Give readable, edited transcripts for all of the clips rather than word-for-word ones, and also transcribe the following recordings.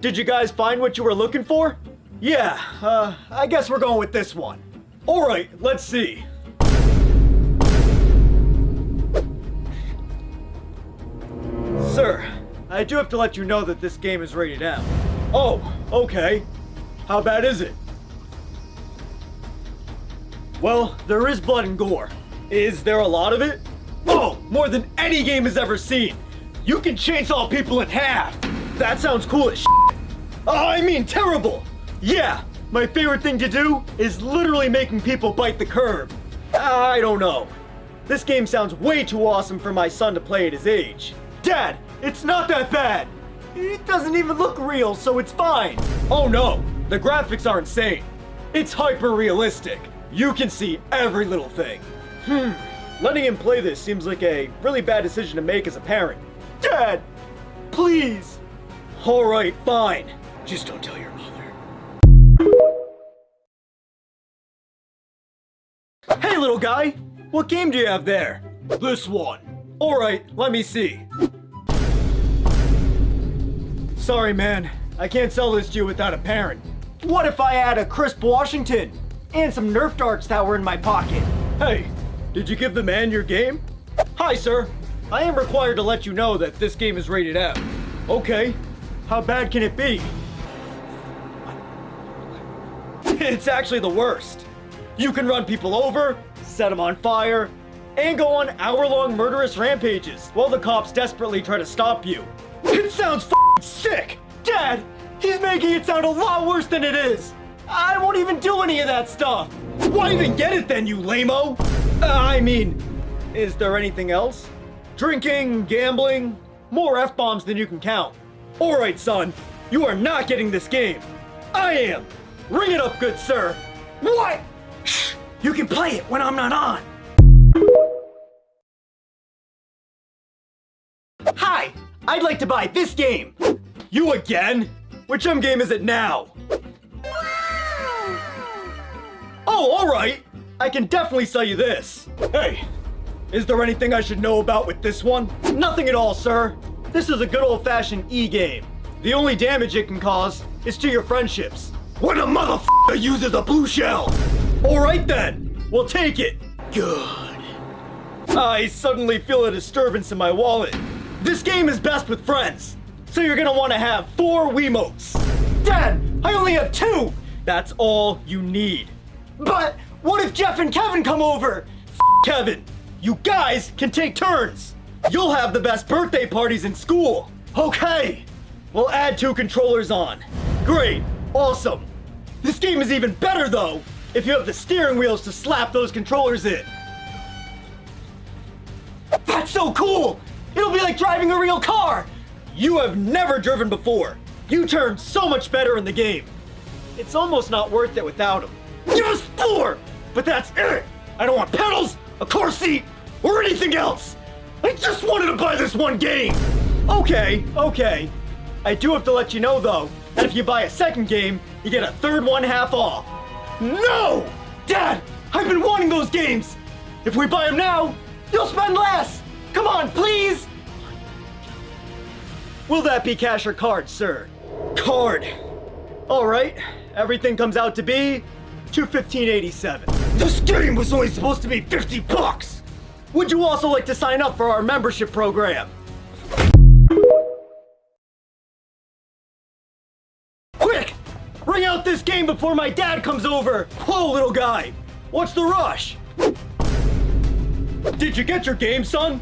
Did you guys find what you were looking for? Yeah, I guess we're going with this one. Alright, let's see. Sir, I do have to let you know that this game is rated M. Oh, okay. How bad is it? Well, there is blood and gore. Is there a lot of it? Oh, more than any game has ever seen. You can chainsaw people in half. That sounds cool as shit. I mean terrible. Yeah, my favorite thing to do is literally making people bite the curb. I don't know. This game sounds way too awesome for my son to play at his age. Dad, it's not that bad. It doesn't even look real, so it's fine. Oh no, the graphics are insane. It's hyper-realistic. You can see every little thing. Letting him play this seems like a really bad decision to make as a parent. Dad, please. All right, fine. Just don't tell your mother. Hey, little guy. What game do you have there? This one. All right, let me see. Sorry, man. I can't sell this to you without a parent. What if I had a crisp Washington and some Nerf darts that were in my pocket? Hey, did you give the man your game? Hi, sir. I am required to let you know that this game is rated M. Okay. How bad can it be? It's actually the worst. You can run people over, set them on fire, and go on hour-long murderous rampages while the cops desperately try to stop you. It sounds f***ing sick! Dad, he's making it sound a lot worse than it is! I won't even do any of that stuff! Why even get it then, you lame-o? I mean, is there anything else? Drinking, gambling, more F-bombs than you can count. Alright, son, you are not getting this game. I am! Ring it up, good sir! What? Shh! You can play it when I'm not on! Hi! I'd like to buy this game! You again? Which M game is it now? Oh, alright! I can definitely sell you this! Hey! Is there anything I should know about with this one? Nothing at all, sir! This is a good old-fashioned E-game. The only damage it can cause is to your friendships. When a motherfucker uses a blue shell! Alright then! We'll take it! Good. I suddenly feel a disturbance in my wallet. This game is best with friends, so you're gonna want to have 4 Wiimotes. Dad, I only have 2! That's all you need. But what if Jeff and Kevin come over? Kevin, you guys can take turns. You'll have the best birthday parties in school. Okay, we'll add 2 controllers on. Great, awesome. This game is even better though, if you have the steering wheels to slap those controllers in. That's so cool! It'll be like driving a real car! You have never driven before. You turn so much better in the game. It's almost not worth it without them. Give us 4! But that's it! I don't want pedals, a car seat, or anything else! I just wanted to buy this one game! Okay. I do have to let you know though, that if you buy a second game, you get a third one half off. No! Dad, I've been wanting those games! If we buy them now, you'll spend less! Come on, please! Will that be cash or card, sir? Card. Alright, everything comes out to be $215.87. This game was only supposed to be $50! Would you also like to sign up for our membership program? Quick! Bring out this game before my dad comes over! Whoa, little guy! What's the rush? Did you get your game, son?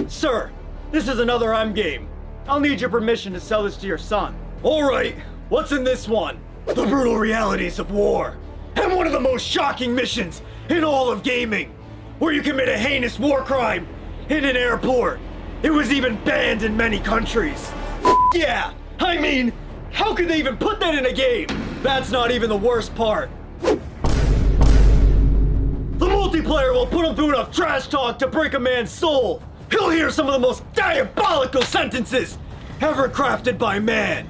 Sir, this is another M game. I'll need your permission to sell this to your son. Alright, what's in this one? The brutal realities of war. And one of the most shocking missions in all of gaming, where you commit a heinous war crime in an airport. It was even banned in many countries. Yeah, I mean, how could they even put that in a game? That's not even the worst part. The multiplayer will put him through enough trash talk to break a man's soul. He'll hear some of the most diabolical sentences ever crafted by man.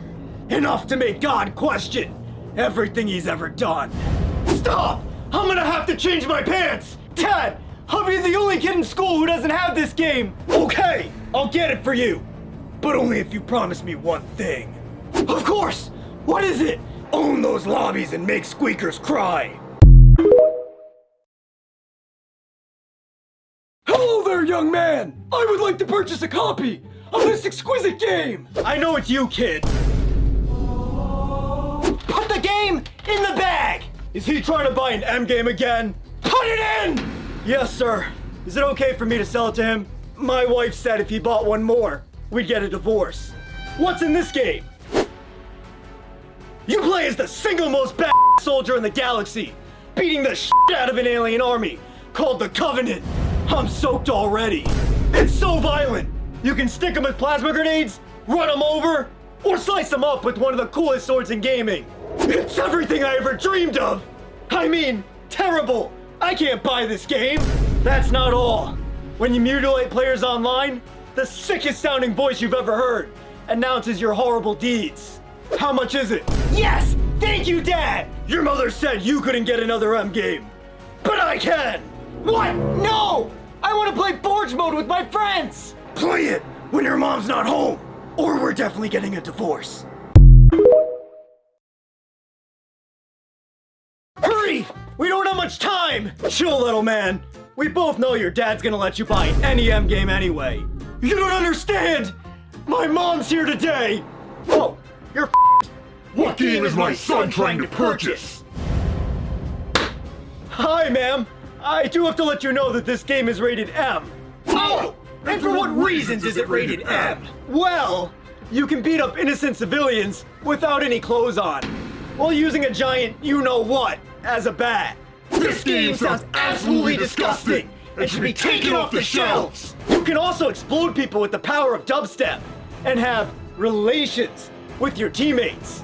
Enough to make God question everything he's ever done. Stop! I'm gonna have to change my pants! Dad, I'll be the only kid in school who doesn't have this game! Okay, I'll get it for you. But only if you promise me one thing. Of course! What is it? Own those lobbies and make squeakers cry. Hello there, young man! I would like to purchase a copy of this exquisite game! I know it's you, kid. Put the game in the bag! Is he trying to buy an M game again? Put it in! Yes, sir. Is it okay for me to sell it to him? My wife said if he bought one more, we'd get a divorce. What's in this game? You play as the single most bad soldier in the galaxy, beating the shit out of an alien army called the Covenant. I'm soaked already. It's so violent. You can stick them with plasma grenades, run them over, or slice them up with one of the coolest swords in gaming. It's everything I ever dreamed of. I mean, terrible. I can't buy this game. That's not all. When you mutilate players online, the sickest sounding voice you've ever heard announces your horrible deeds. How much is it? Yes! Thank you, Dad! Your mother said you couldn't get another M game. But I can! What? No! I want to play Forge mode with my friends! Play it when your mom's not home, or we're definitely getting a divorce. Hurry! We don't have much time! Chill, little man. We both know your dad's gonna let you buy any M game anyway. You don't understand! My mom's here today! Oh, you're f***ed. What game is my son trying to purchase? Hi, ma'am. I do have to let you know that this game is rated M. Oh! And for what reasons is it rated M? Well, you can beat up innocent civilians without any clothes on, while using a giant you-know-what as a bat. This game sounds absolutely disgusting and should be taken off the shelves! You can also explode people with the power of dubstep and have relations with your teammates.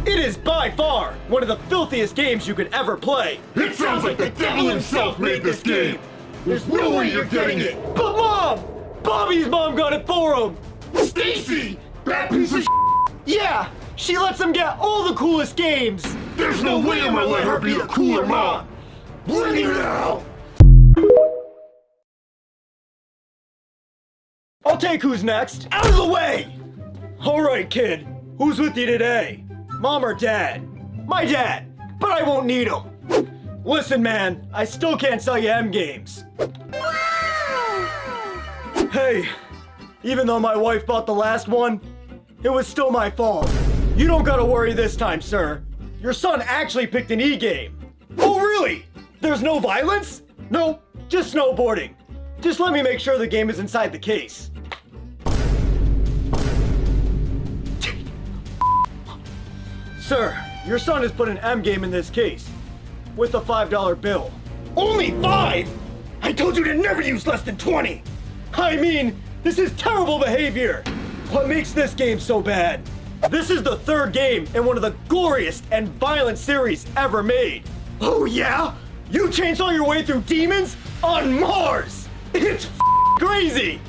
It is by far one of the filthiest games you could ever play. It sounds like the devil himself made this game! There's no way you're getting it! But Mom! Bobby's mom got it for him! Stacy! That piece of Yeah! She lets him get all the coolest games! There's no way I'm gonna let her be the cooler mom! Bring it out! I'll take who's next. Out of the way! Alright, kid. Who's with you today? Mom or Dad? My dad, but I won't need him. Listen, man, I still can't sell you M games. Hey, even though my wife bought the last one, it was still my fault. You don't gotta worry this time, sir. Your son actually picked an E game. Oh, really? There's no violence? No, just snowboarding. Just let me make sure the game is inside the case. Sir, your son has put an M game in this case with a $5 bill. Only 5? I told you to never use less than 20. I mean, this is terrible behavior. What makes this game so bad? This is the third game in one of the goriest and violent series ever made. Oh yeah? You chainsaw your way through demons on Mars. It's crazy.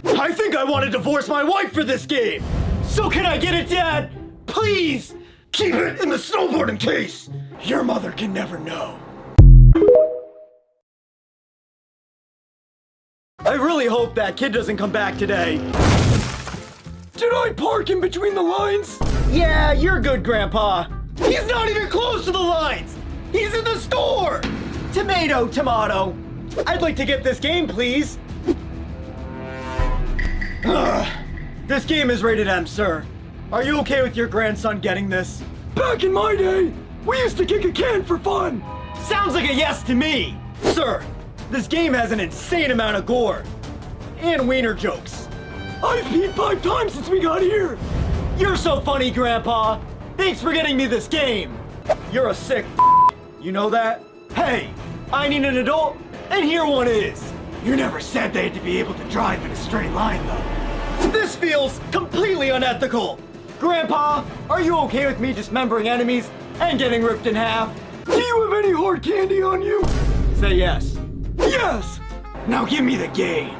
I think I want to divorce my wife for this game. So can I get it, Dad? Please. Keep it in the snowboarding case. Your mother can never know. I really hope that kid doesn't come back today. Did I park in between the lines? Yeah, you're good, Grandpa. He's not even close to the lines. He's in the store. Tomato, tomato. I'd like to get this game, please. This game is rated M, sir. Are you okay with your grandson getting this? Back in my day, we used to kick a can for fun. Sounds like a yes to me. Sir, this game has an insane amount of gore and wiener jokes. I've peed 5 times since we got here. You're so funny, Grandpa. Thanks for getting me this game. You're a sick you know that? Hey, I need an adult, and here one is. You never said they had to be able to drive in a straight line, though. This feels completely unethical. Grandpa, are you okay with me dismembering enemies and getting ripped in half? Do you have any hard candy on you? Say yes. Yes! Now give me the game.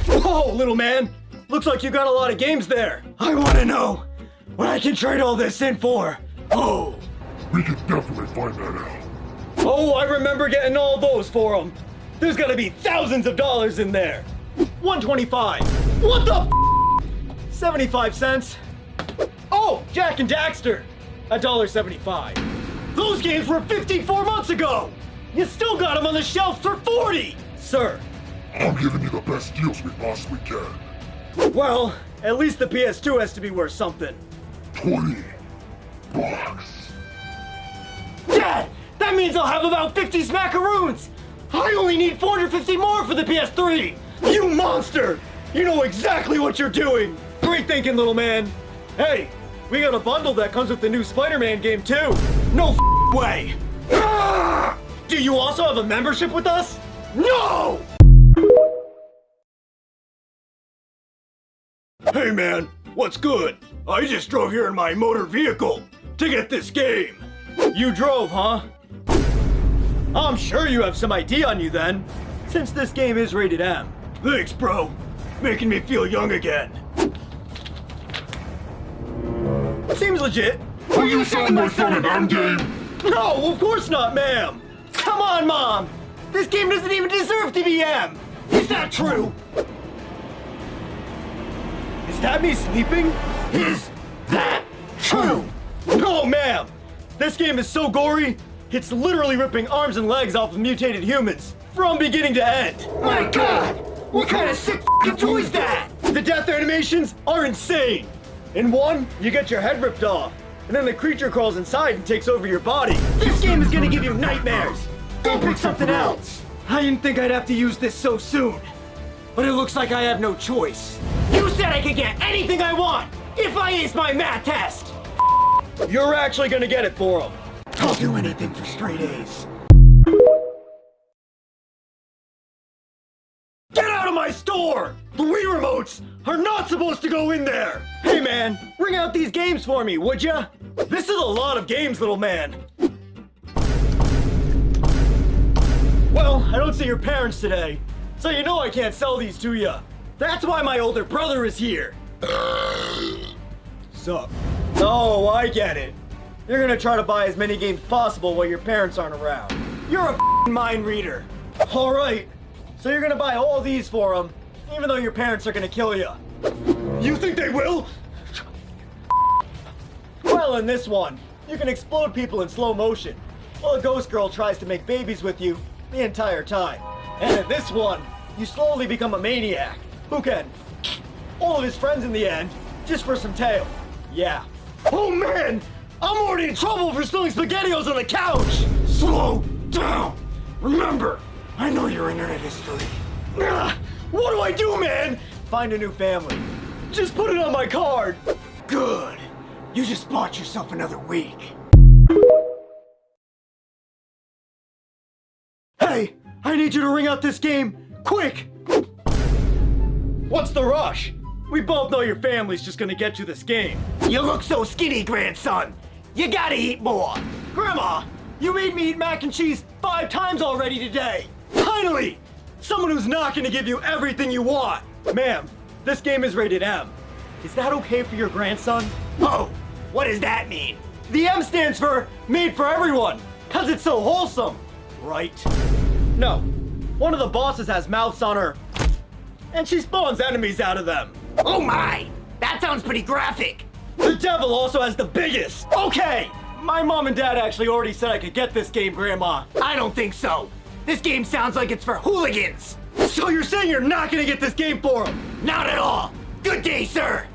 Whoa, little man. Looks like you got a lot of games there. I want to know what I can trade all this in for. Oh. We can definitely find that out. Oh, I remember getting all those for them. There's gotta be thousands of dollars in there. 125. What the f? 75 cents. Oh, Jack and Daxter. $1.75. Those games were 54 months ago. You still got them on the shelf for 40. Sir. I'm giving you the best deals we possibly can. Well, at least the PS2 has to be worth something. $20. Dad, that means I'll have about 50 smackaroons. I only need 450 more for the PS3. You monster! You know exactly what you're doing. Great thinking, little man. Hey, we got a bundle that comes with the new Spider-Man game too. No way. Ah! Do you also have a membership with us? No! Hey man, what's good? I just drove here in my motor vehicle to get this game. You drove, huh? I'm sure you have some ID on you then, since this game is rated M. Thanks, bro. Making me feel young again. Seems legit. Are you selling my son an M game? No, of course not, ma'am. Come on, Mom. This game doesn't even deserve to be M. Is that true? Is that me sleeping? Is that true? No, ma'am. This game is so gory, it's literally ripping arms and legs off of mutated humans from beginning to end. My God! What kind of sick f***ing toy is that? The death animations are insane. In one, you get your head ripped off, and then the creature crawls inside and takes over your body. This game is gonna give you nightmares. Go pick something else. I didn't think I'd have to use this so soon, but it looks like I have no choice. You said I could get anything I want if I ace my math test. You're actually gonna get it for him. I'll do anything for straight A's. Get out of my store! The Wii remotes are not supposed to go in there! Hey man, bring out these games for me, would ya? This is a lot of games, little man. Well, I don't see your parents today, so you know I can't sell these to ya. That's why my older brother is here. Sup? Oh, I get it. You're gonna try to buy as many games possible while your parents aren't around. You're a f***ing mind reader. Alright, so you're gonna buy all these for them, even though your parents are gonna kill you. You think they will? Well, in this one, you can explode people in slow motion, while a ghost girl tries to make babies with you the entire time. And in this one, you slowly become a maniac who can all of his friends in the end, just for some tail. Yeah. Oh man! I'm already in trouble for spilling SpaghettiOs on the couch! Slow down! Remember, I know your internet history. What do I do, man? Find a new family. Just put it on my card. Good. You just bought yourself another week. Hey, I need you to ring out this game, quick! What's the rush? We both know your family's just gonna get you this game. You look so skinny, grandson. You gotta eat more. Grandma, you made me eat mac and cheese 5 times already today. Finally, someone who's not gonna give you everything you want. Ma'am, this game is rated M. Is that okay for your grandson? Oh, what does that mean? The M stands for made for everyone, cause it's so wholesome, right? No, one of the bosses has mouths on her, and she spawns enemies out of them. Oh my! That sounds pretty graphic! The devil also has the biggest! Okay! My mom and dad actually already said I could get this game, Grandma. I don't think so. This game sounds like it's for hooligans. So you're saying you're not gonna get this game for them? Not at all! Good day, sir!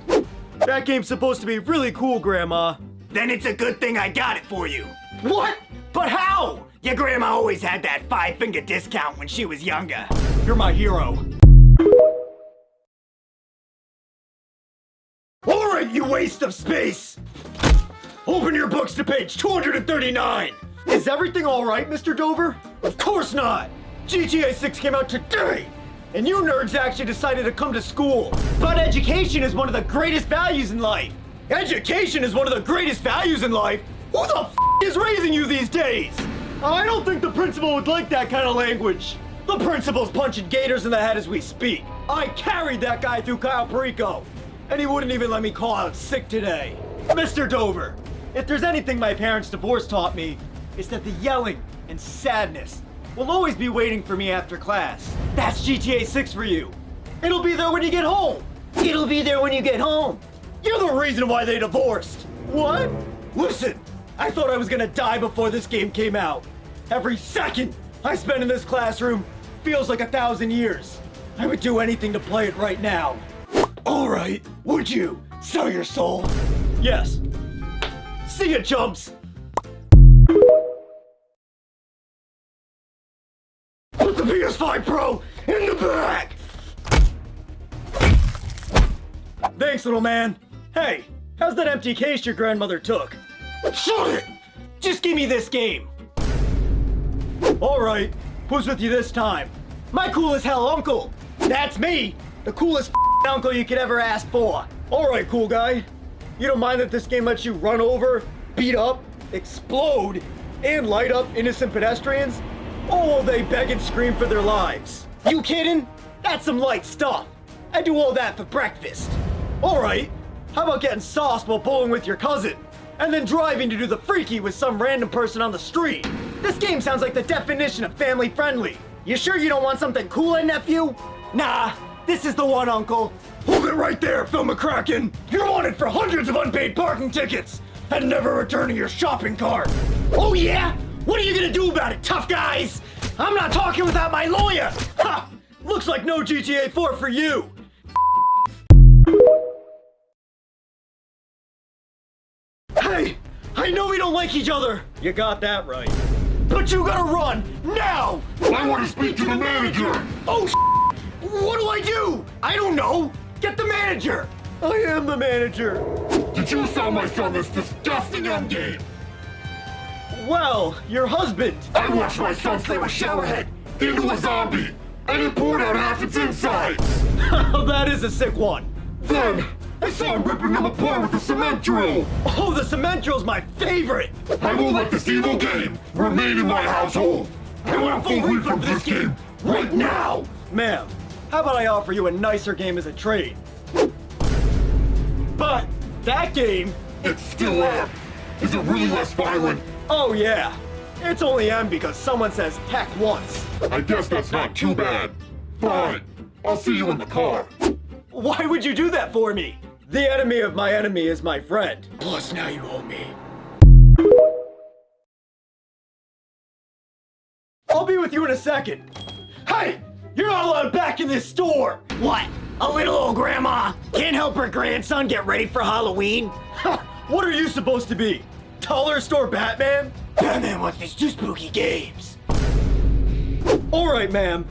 That game's supposed to be really cool, Grandma. Then it's a good thing I got it for you. What? But how? Your grandma always had that 5-finger discount when she was younger. You're my hero. Alright, you waste of space! Open your books to page 239! Is everything alright, Mr. Dover? Of course not! GTA 6 came out today! And you nerds actually decided to come to school! But education is one of the greatest values in life! Education is one of the greatest values in life? Who the f*** is raising you these days? I don't think the principal would like that kind of language. The principal's punching gators in the head as we speak. I carried that guy through Kyle Perico, and he wouldn't even let me call out sick today. Mr. Dover, if there's anything my parents' divorce taught me, it's that the yelling and sadness will always be waiting for me after class. That's GTA 6 for you. It'll be there when you get home. It'll be there when you get home. You're the reason why they divorced. What? Listen, I thought I was gonna die before this game came out. Every second I spend in this classroom feels like 1,000 years. I would do anything to play it right now. All right, would you sell your soul? Yes. See ya, chumps. Put the PS5 Pro in the back. Thanks, little man. Hey, how's that empty case your grandmother took? Shut it! Just give me this game. All right, who's with you this time? My cool as hell uncle. That's me, the coolest uncle you could ever ask for. All right, cool guy. You don't mind that this game lets you run over, beat up, explode, and light up innocent pedestrians? Or will they beg and scream for their lives? You kidding? That's some light stuff. I do all that for breakfast. All right, how about getting sauced while bowling with your cousin? And then driving to do the freaky with some random person on the street? This game sounds like the definition of family friendly. You sure you don't want something cooler, nephew? Nah, this is the one, uncle. Hold it right there, Phil McCracken. You're wanted for hundreds of unpaid parking tickets and never returning your shopping cart. Oh yeah? What are you gonna do about it, tough guys? I'm not talking without my lawyer. Ha! Looks like no GTA 4 for you. Hey, I know we don't like each other. You got that right. But you gotta run, now! I want to speak to the manager! Oh, what do I do? I don't know. Get the manager. I am the manager. Did you sell my son this disgusting endgame? Well, your husband. I watched my son slam a showerhead into a zombie, and it poured out half its insides! Oh, that is a sick one. Then, I saw him ripping them apart with a cement drill! Oh, the cement drill's my favorite. I won't let this evil game remain in my household! I want a full refund for this game right now! Ma'am, how about I offer you a nicer game as a trade? But that game... It's still M. Is it really less violent? Oh yeah. It's only M because someone says heck once. I guess that's not too bad. Fine. I'll see you in the car. Why would you do that for me? The enemy of my enemy is my friend. Plus now you owe me. I'll be with you in a second. Hey! You're not allowed back in this store! What? A little old grandma can't help her grandson get ready for Halloween? What are you supposed to be? Dollar store Batman? Batman wants these two spooky games. Alright, ma'am.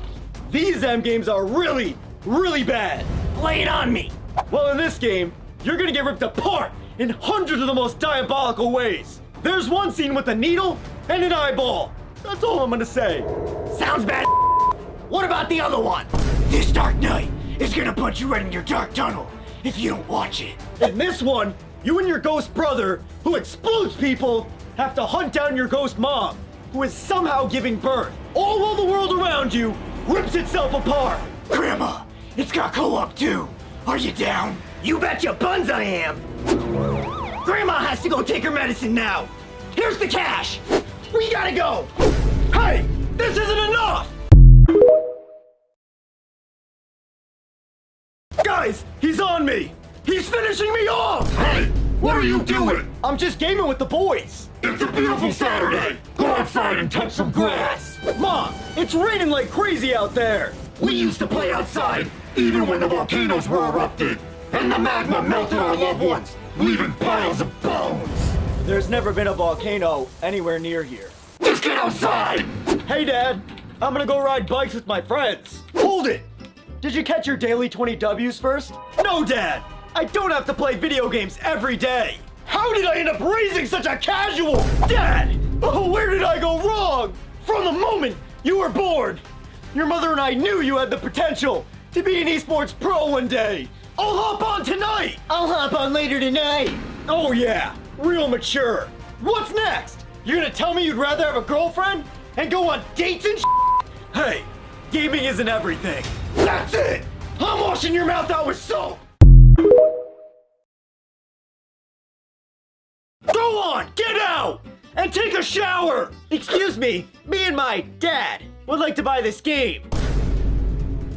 These M games are really, really bad. Lay it on me. Well, in this game, you're gonna get ripped apart in hundreds of the most diabolical ways. There's one scene with a needle and an eyeball. That's all I'm gonna say. Sounds bad. What about the other one? This Dark Knight is gonna put you right in your dark tunnel if you don't watch it. In this one, you and your ghost brother, who explodes people, have to hunt down your ghost mom, who is somehow giving birth, all while the world around you rips itself apart. Grandma, it's got co-op too. Are you down? You bet your buns I am. Grandma has to go take her medicine now. Here's the cash. We gotta go. Hey, this isn't enough. Guys, he's on me. He's finishing me off. Hey, what are you doing? I'm just gaming with the boys. It's a beautiful Saturday. Go outside and touch some grass. Mom, it's raining like crazy out there. We used to play outside, even when the volcanoes were erupting, and the magma melted our loved ones, leaving piles of bones. There's never been a volcano anywhere near here. Just get outside! Hey, Dad. I'm gonna go ride bikes with my friends. Hold it! Did you catch your daily 20 W's first? No, Dad! I don't have to play video games every day! How did I end up raising such a casual? Dad! Oh, where did I go wrong? From the moment you were born, your mother and I knew you had the potential to be an esports pro one day. I'll hop on tonight! I'll hop on later tonight! Oh yeah, real mature. What's next? You're gonna tell me you'd rather have a girlfriend and go on dates and Hey, gaming isn't everything. That's it! I'm washing your mouth out with soap! Go on, get out! And take a a shower! Excuse me, me and my dad would like to buy this game.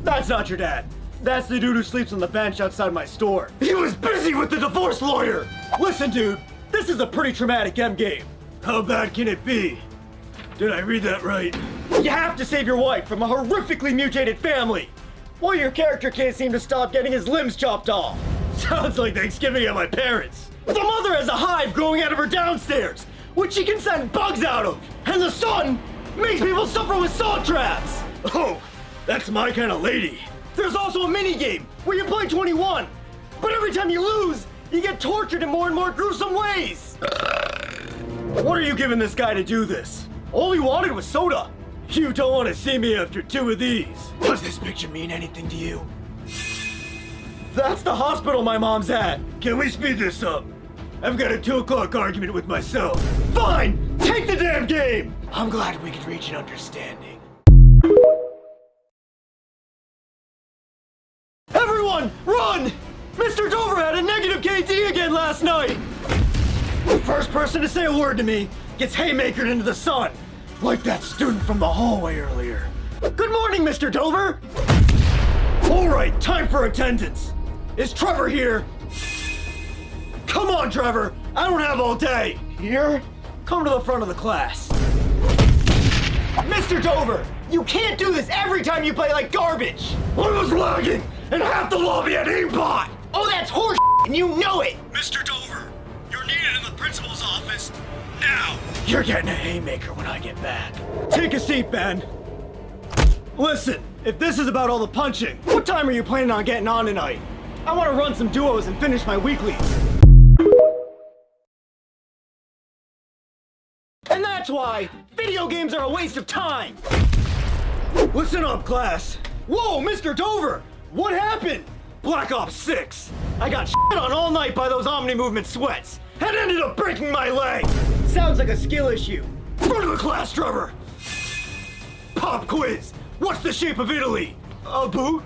That's not your dad. That's the dude who sleeps on the bench outside my store. He was busy with the divorce lawyer! Listen, dude, this is a pretty traumatic M game. How bad can it be? Did I read that right? You have to save your wife from a horrifically mutated family. Well, your character can't seem to stop getting his limbs chopped off. Sounds like Thanksgiving at my parents'. The mother has a hive growing out of her downstairs, which she can send bugs out of. And the son makes people suffer with saw traps. Oh, that's my kind of lady. There's also a mini game where you play 21, but every time you lose, you get tortured in more and more gruesome ways. What are you giving this guy to do this? All he wanted was soda. You don't want to see me after 2 of these. Does this picture mean anything to you? That's the hospital my mom's at. Can we speed this up? I've got a 2 o'clock argument with myself. Fine! Take the damn game! I'm glad we could reach an understanding. Everyone, run! Mr. Dover had a negative KD again last night! The first person to say a word to me gets haymakered into the sun, like that student from the hallway earlier. Good morning, Mr. Dover! Alright, time for attendance. Is Trevor here? Come on, Trevor! I don't have all day! Here? Come to the front of the class. Mr. Dover! You can't do this every time you play like garbage! I was lagging, and half the lobby had aimbot! Oh, that's horse and you know it! Mr. Dover, you're needed in the principal's office now! You're getting a haymaker when I get back. Take a seat, Ben. Listen, if this is about all the punching, what time are you planning on getting on tonight? I want to run some duos and finish my weeklies. And that's why video games are a waste of time. Listen up, class. Whoa, Mr. Dover! What happened? Black Ops 6. I got shit on all night by those Omni Movement sweats and ended up breaking my leg. Sounds like a skill issue. Front of the class, Trevor. Pop quiz. What's the shape of Italy? A boot?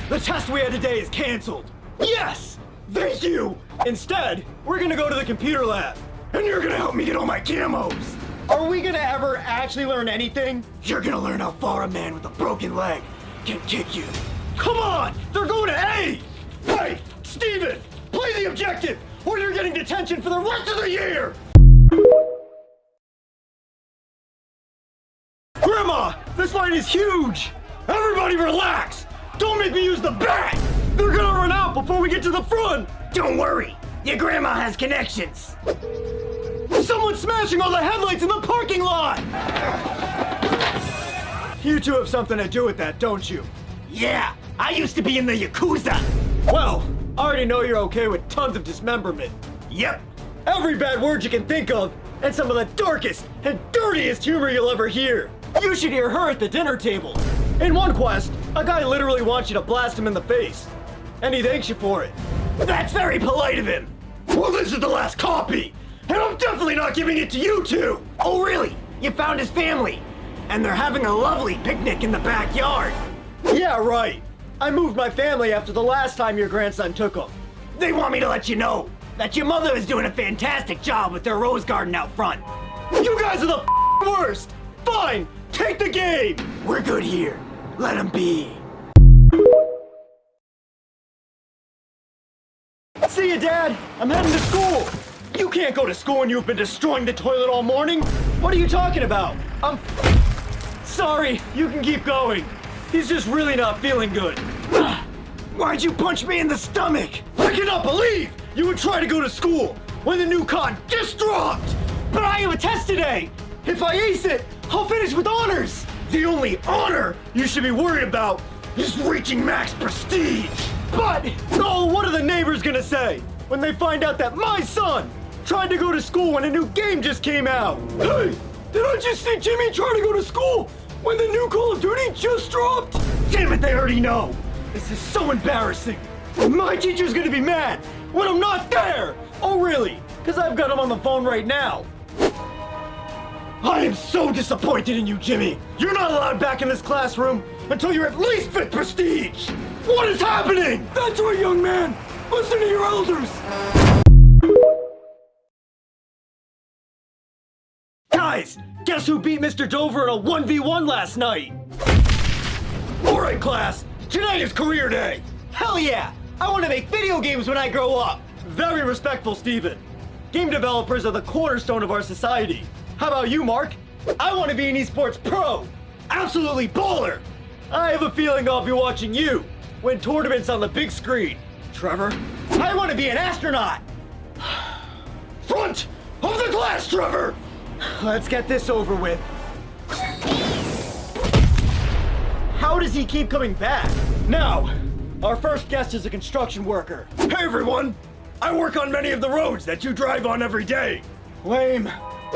The test we had today is canceled. Yes! Thank you! Instead, we're gonna go to the computer lab. And you're gonna help me get all my camos! Are we gonna ever actually learn anything? You're gonna learn how far a man with a broken leg can kick you. Come on! They're going to A! Hey, Steven! Play the objective, or you're getting detention for the rest of the year! Grandma! This line is huge! Everybody relax! Don't make me use the bat! They're gonna run out before we get to the front! Don't worry! Your grandma has connections! Someone's smashing all the headlights in the parking lot! You two have something to do with that, don't you? Yeah! I used to be in the Yakuza! Well, I already know you're okay with tons of dismemberment. Yep! Every bad word you can think of, and some of the darkest and dirtiest humor you'll ever hear. You should hear her at the dinner table. In one quest, a guy literally wants you to blast him in the face. And he thanks you for it. That's very polite of him. Well, this is the last copy, and I'm definitely not giving it to you two. Oh, really? You found his family, and they're having a lovely picnic in the backyard. Yeah, right. I moved my family after the last time your grandson took them. They want me to let you know that your mother is doing a fantastic job with their rose garden out front. You guys are the worst. Fine, take the game. We're good here. Let him be. See ya, Dad. I'm heading to school. You can't go to school when you've been destroying the toilet all morning. What are you talking about? Sorry, you can keep going. He's just really not feeling good. Why'd you punch me in the stomach? I cannot believe you would try to go to school when the new con just dropped. But I have a test today. If I ace it, I'll finish with honors. The only honor you should be worried about is reaching max prestige. But, oh, what are the neighbors gonna say when they find out that my son tried to go to school when a new game just came out? Hey, did I just see Jimmy try to go to school when the new Call of Duty just dropped? Damn it, they already know. This is so embarrassing. My teacher's gonna be mad when I'm not there. Oh, really? Because I've got him on the phone right now. I am so disappointed in you, Jimmy. You're not allowed back in this classroom until you're at least fit prestige. What is happening? That's right, young man. Listen to your elders. Guys, guess who beat Mr. Dover in a 1v1 last night? Alright class, today is career day. Hell yeah, I want to make video games when I grow up. Very respectful, Steven. Game developers are the cornerstone of our society. How about you, Mark? I want to be an esports pro. Absolutely baller. I have a feeling I'll be watching you win tournaments on the big screen. Trevor? I want to be an astronaut. Front of the class, Trevor! Let's get this over with. How does he keep coming back? Now, our first guest is a construction worker. Hey everyone! I work on many of the roads that you drive on every day. Lame.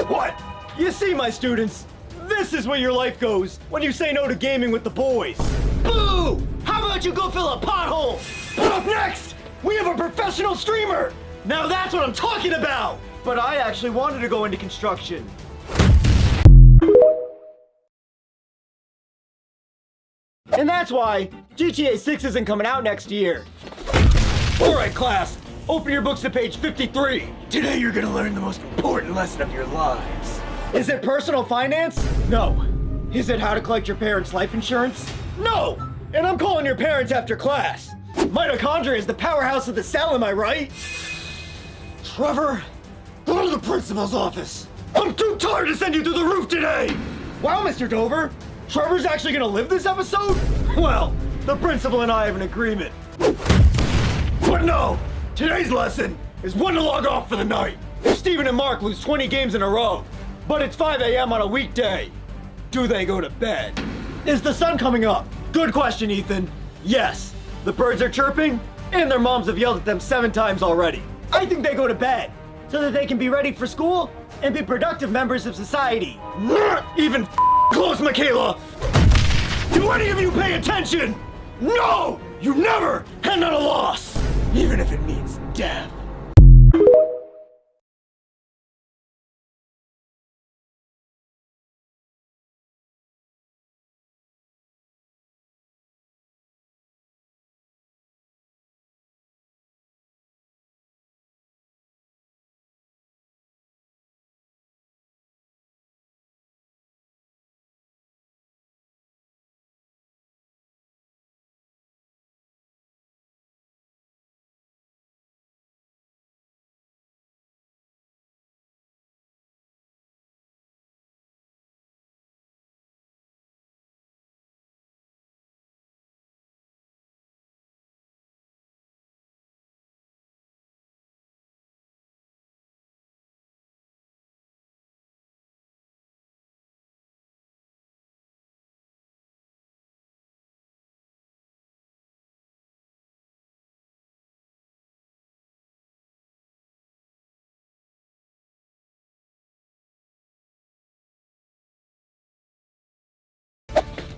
What? You see, my students, this is where your life goes when you say no to gaming with the boys. Boo! How about you go fill a pothole? But up next, we have a professional streamer. Now that's what I'm talking about. But I actually wanted to go into construction. And that's why GTA 6 isn't coming out next year. Alright class, open your books to page 53. Today you're gonna learn the most important lesson of your lives. Is it personal finance? No. Is it how to collect your parents' life insurance? No! And I'm calling your parents after class. Mitochondria is the powerhouse of the cell, am I right? Trevor, go to the principal's office. I'm too tired to send you through the roof today! Wow, Mr. Dover, Trevor's actually gonna live this episode? Well, the principal and I have an agreement. But no, today's lesson is when to log off for the night. If Steven and Mark lose 20 games in a row, but it's 5 a.m. on a weekday, do they go to bed? Is the sun coming up? Good question, Ethan. Yes, the birds are chirping, and their moms have yelled at them 7 times already. I think they go to bed, so that they can be ready for school and be productive members of society. Even close, Michaela! Do any of you pay attention? No! You never hand on a loss, even if it means death.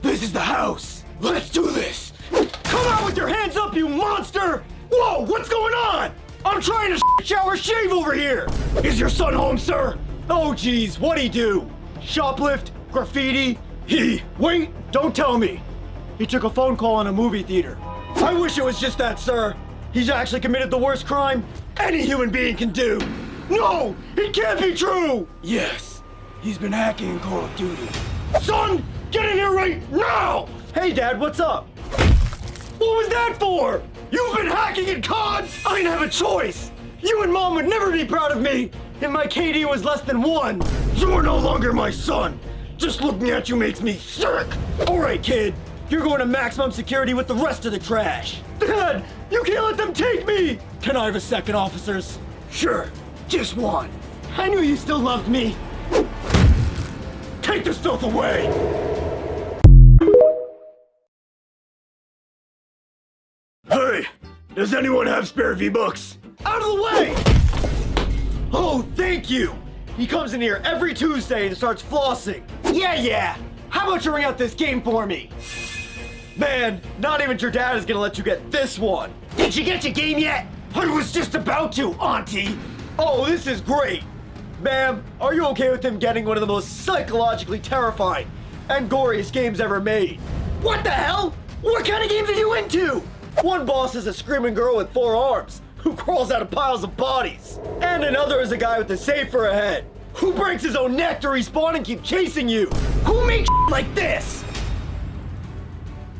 This is the house! Let's do this! Come out with your hands up, you monster! Whoa, what's going on? I'm trying to shower shave over here! Is your son home, sir? Oh geez, what'd he do? Shoplift? Graffiti? Wait, don't tell me! He took a phone call in a movie theater. I wish it was just that, sir! He's actually committed the worst crime any human being can do! No! It can't be true! Yes, he's been hacking in Call of Duty. Son! Get in here right now! Hey, Dad, what's up? What was that for? You've been hacking in COD? I didn't have a choice! You and Mom would never be proud of me if my KD was less than 1. You're no longer my son! Just looking at you makes me sick! Alright, kid. You're going to maximum security with the rest of the trash. Dad! You can't let them take me! Can I have a second, officers? Sure. Just one. I knew you still loved me. Take this filth away! Hey! Does anyone have spare V-Bucks? Out of the way! Oh, thank you! He comes in here every Tuesday and starts flossing. Yeah. How about you ring out this game for me? Man, not even your dad is gonna let you get this one. Did you get your game yet? I was just about to, Auntie. Oh, this is great. Ma'am, are you okay with him getting one of the most psychologically terrifying and goriest games ever made? What the hell? What kind of games are you into? One boss is a screaming girl with 4 arms who crawls out of piles of bodies. And another is a guy with a safe for a head Who breaks his own neck to respawn and keep chasing you? Who makes like this?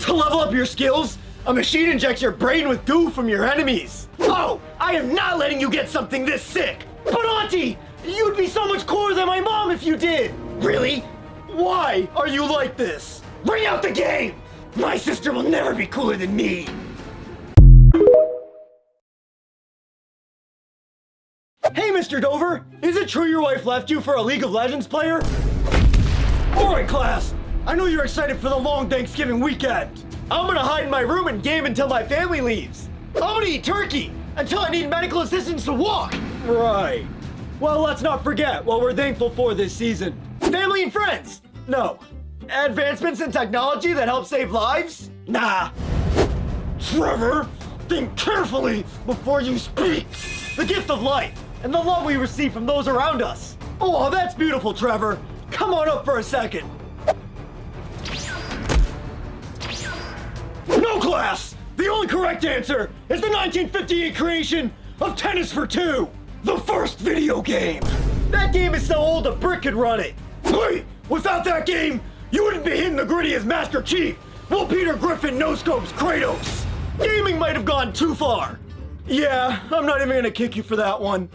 To level up your skills, a machine injects your brain with goo from your enemies. Oh, I am not letting you get something this sick. But Auntie, you'd be so much cooler than my mom if you did. Really? Why are you like this? Bring out the game! My sister will never be cooler than me. Hey, Mr. Dover, is it true your wife left you for a League of Legends player? Alright, class, I know you're excited for the long Thanksgiving weekend. I'm gonna hide in my room and game until my family leaves. I'm gonna eat turkey until I need medical assistance to walk. Right. Well, let's not forget what we're thankful for this season. Family and friends. No. Advancements in technology that help save lives? Nah. Trevor, think carefully before you speak. The gift of life and the love we receive from those around us. Oh, that's beautiful, Trevor. Come on up for a second. No, class! The only correct answer is the 1958 creation of Tennis for Two, the first video game. That game is so old a brick could run it. Hey, without that game, you wouldn't be hitting the gritty as Master Chief, while Peter Griffin no-scopes Kratos. Gaming might have gone too far. Yeah, I'm not even gonna kick you for that one.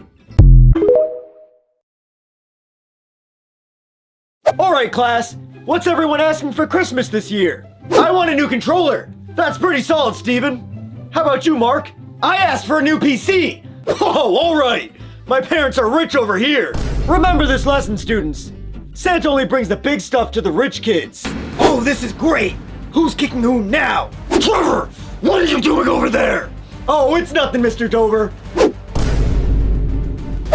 Alright, class, what's everyone asking for Christmas this year? I want a new controller. That's pretty solid, Steven. How about you, Mark? I asked for a new PC. Oh, alright. My parents are rich over here. Remember this lesson, students. Santa only brings the big stuff to the rich kids. Oh, this is great. Who's kicking who now? Trevor, what are you doing over there? Oh, it's nothing, Mr. Dover.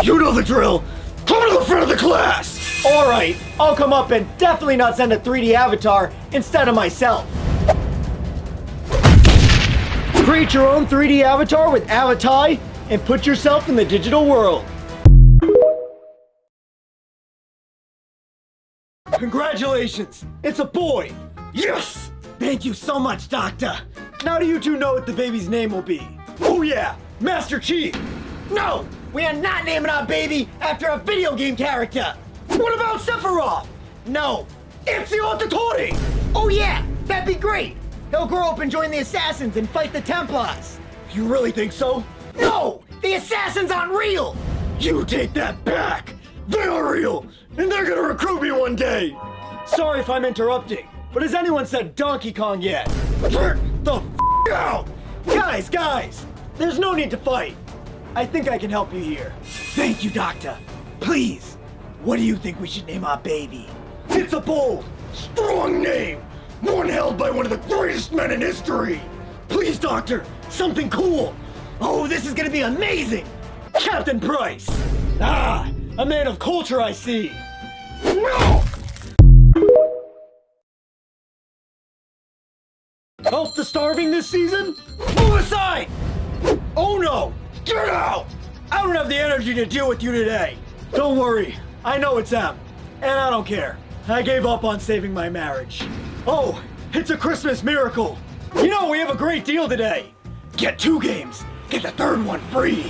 You know the drill. Come to the front of the class. Alright, I'll come up and definitely not send a 3D avatar instead of myself. Create your own 3D avatar with Avatai and put yourself in the digital world. Congratulations, it's a boy. Yes! Thank you so much, Doctor. Now do you two know what the baby's name will be? Oh yeah, Master Chief. No, we are not naming our baby after a video game character. What about Sephiroth? No, Ezio Auditore. Oh yeah, that'd be great. He'll grow up and join the Assassins and fight the Templars. You really think so? No, the Assassins aren't real. You take that back. They are real, and they're gonna recruit me one day. Sorry if I'm interrupting, but has anyone said Donkey Kong yet? Get the f out! Guys, there's no need to fight. I think I can help you here. Thank you, Doctor. Please, what do you think we should name our baby? It's a bold, strong name. One held by one of the greatest men in history. Please, Doctor, something cool. Oh, this is gonna be amazing. Captain Price. Ah, a man of culture, I see. No! Help the starving this season? Move aside! Oh no! Get out! I don't have the energy to deal with you today. Don't worry, I know it's M, and I don't care. I gave up on saving my marriage. Oh, it's a Christmas miracle. You know, we have a great deal today. Get 2 games, get the 3rd one free.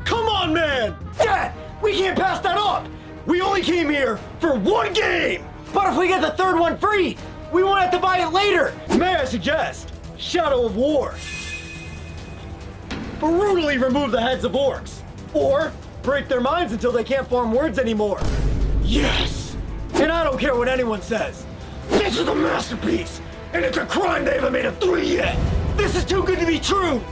Come on, man! Dad, we can't pass that up! We only came here for 1 game! But if we get the 3rd one free, we won't have to buy it later! May I suggest Shadow of War? Brutally remove the heads of orcs. Or break their minds until they can't form words anymore. Yes! And I don't care what anyone says. This is a masterpiece! And it's a crime they haven't made a 3 yet! This is too good to be true!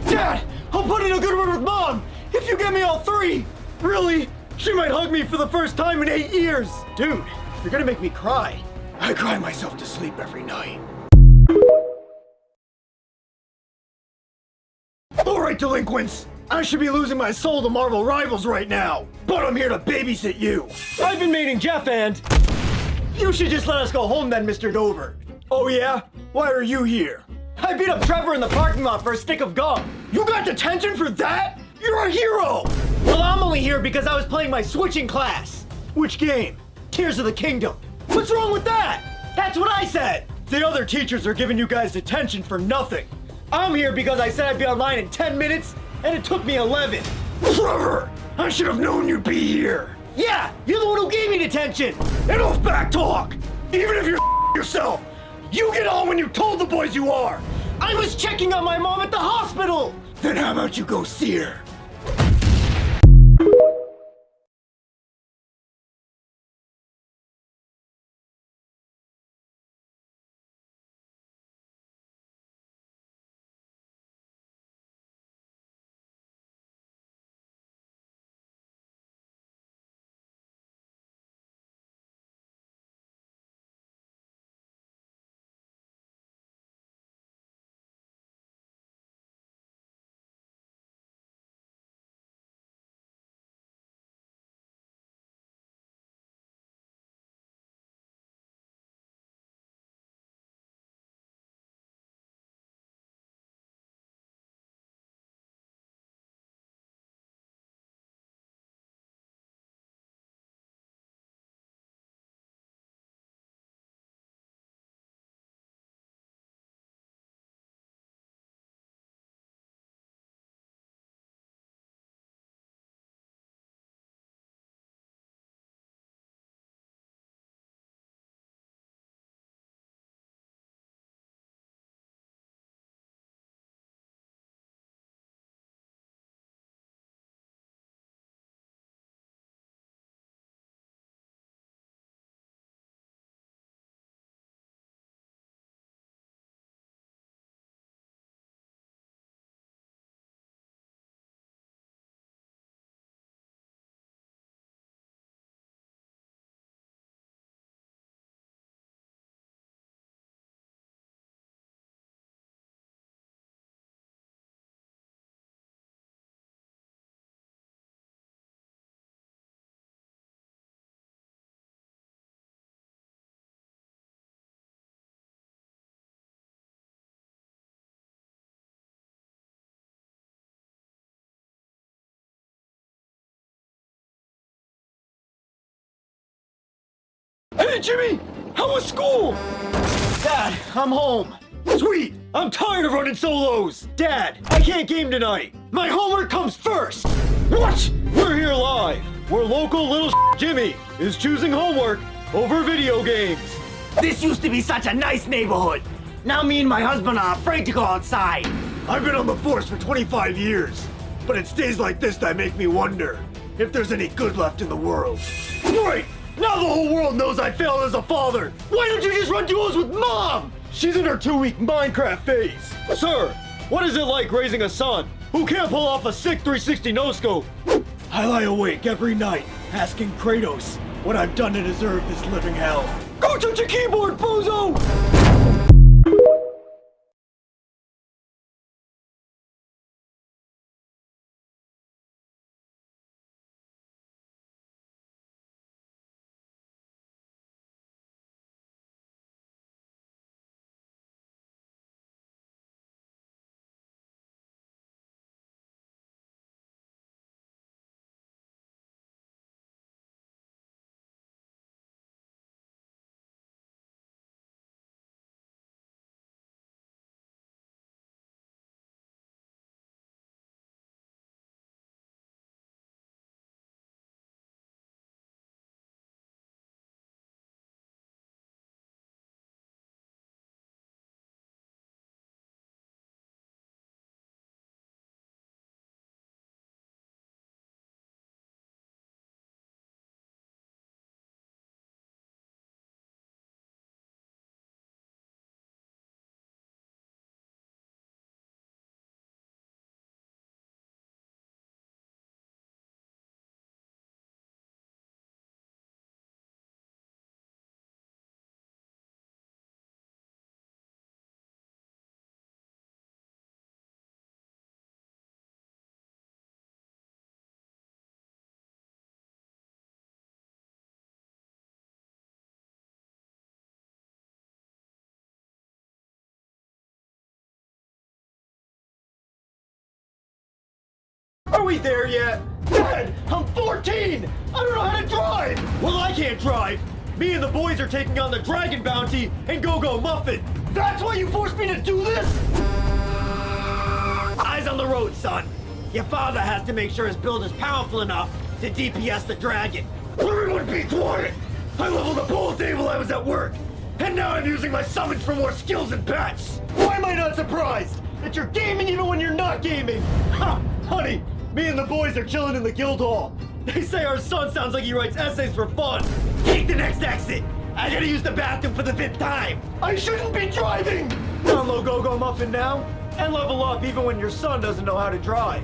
Dad, I'll put in a good word with Mom if you get me all 3! Really? She might hug me for the first time in 8 years! Dude, you're gonna make me cry. I cry myself to sleep every night. Alright, delinquents! I should be losing my soul to Marvel Rivals right now, but I'm here to babysit you! I've been meeting Jeff and... You should just let us go home then, Mr. Dover. Oh yeah? Why are you here? I beat up Trevor in the parking lot for a stick of gum. You got detention for that? You're a hero! Well, I'm only here because I was playing my switching class. Which game? Tears of the Kingdom. What's wrong with that? That's what I said! The other teachers are giving you guys detention for nothing. I'm here because I said I'd be online in 10 minutes, and it took me 11. Trevor! I should have known you'd be here. Yeah, you're the one who gave me detention. Enough back talk. Even if you're yourself, you get on when you told the boys you are. I was checking on my mom at the hospital. Then how about you go see her? Hey, Jimmy! How was school? Dad, I'm home. Sweet! I'm tired of running solos! Dad, I can't game tonight! My homework comes first! What? We're here live, where local little Jimmy is choosing homework over video games. This used to be such a nice neighborhood. Now me and my husband are afraid to go outside. I've been on the force for 25 years, but it's days like this that make me wonder if there's any good left in the world. Great! Now the whole world knows I failed as a father! Why don't you just run duos with Mom? She's in her 2-week Minecraft phase. Sir, what is it like raising a son who can't pull off a sick 360 no-scope? I lie awake every night asking Kratos what I've done to deserve this living hell. Go touch your keyboard, bozo! Are we there yet? Dad, I'm 14! I don't know how to drive! Well, I can't drive! Me and the boys are taking on the Dragon Bounty and Go-Go Muffin! That's why you forced me to do this? Eyes on the road, son! Your father has to make sure his build is powerful enough to DPS the dragon. Everyone be quiet! I leveled the pool table I was at work, and now I'm using my summons for more skills and pets! Why am I not surprised that you're gaming even when you're not gaming? Ha! Honey, me and the boys are chilling in the guild hall. They say our son sounds like he writes essays for fun. Take the next exit! I gotta use the bathroom for the 5th time! I shouldn't be driving! Download Go-Go Muffin now, and level up even when your son doesn't know how to drive.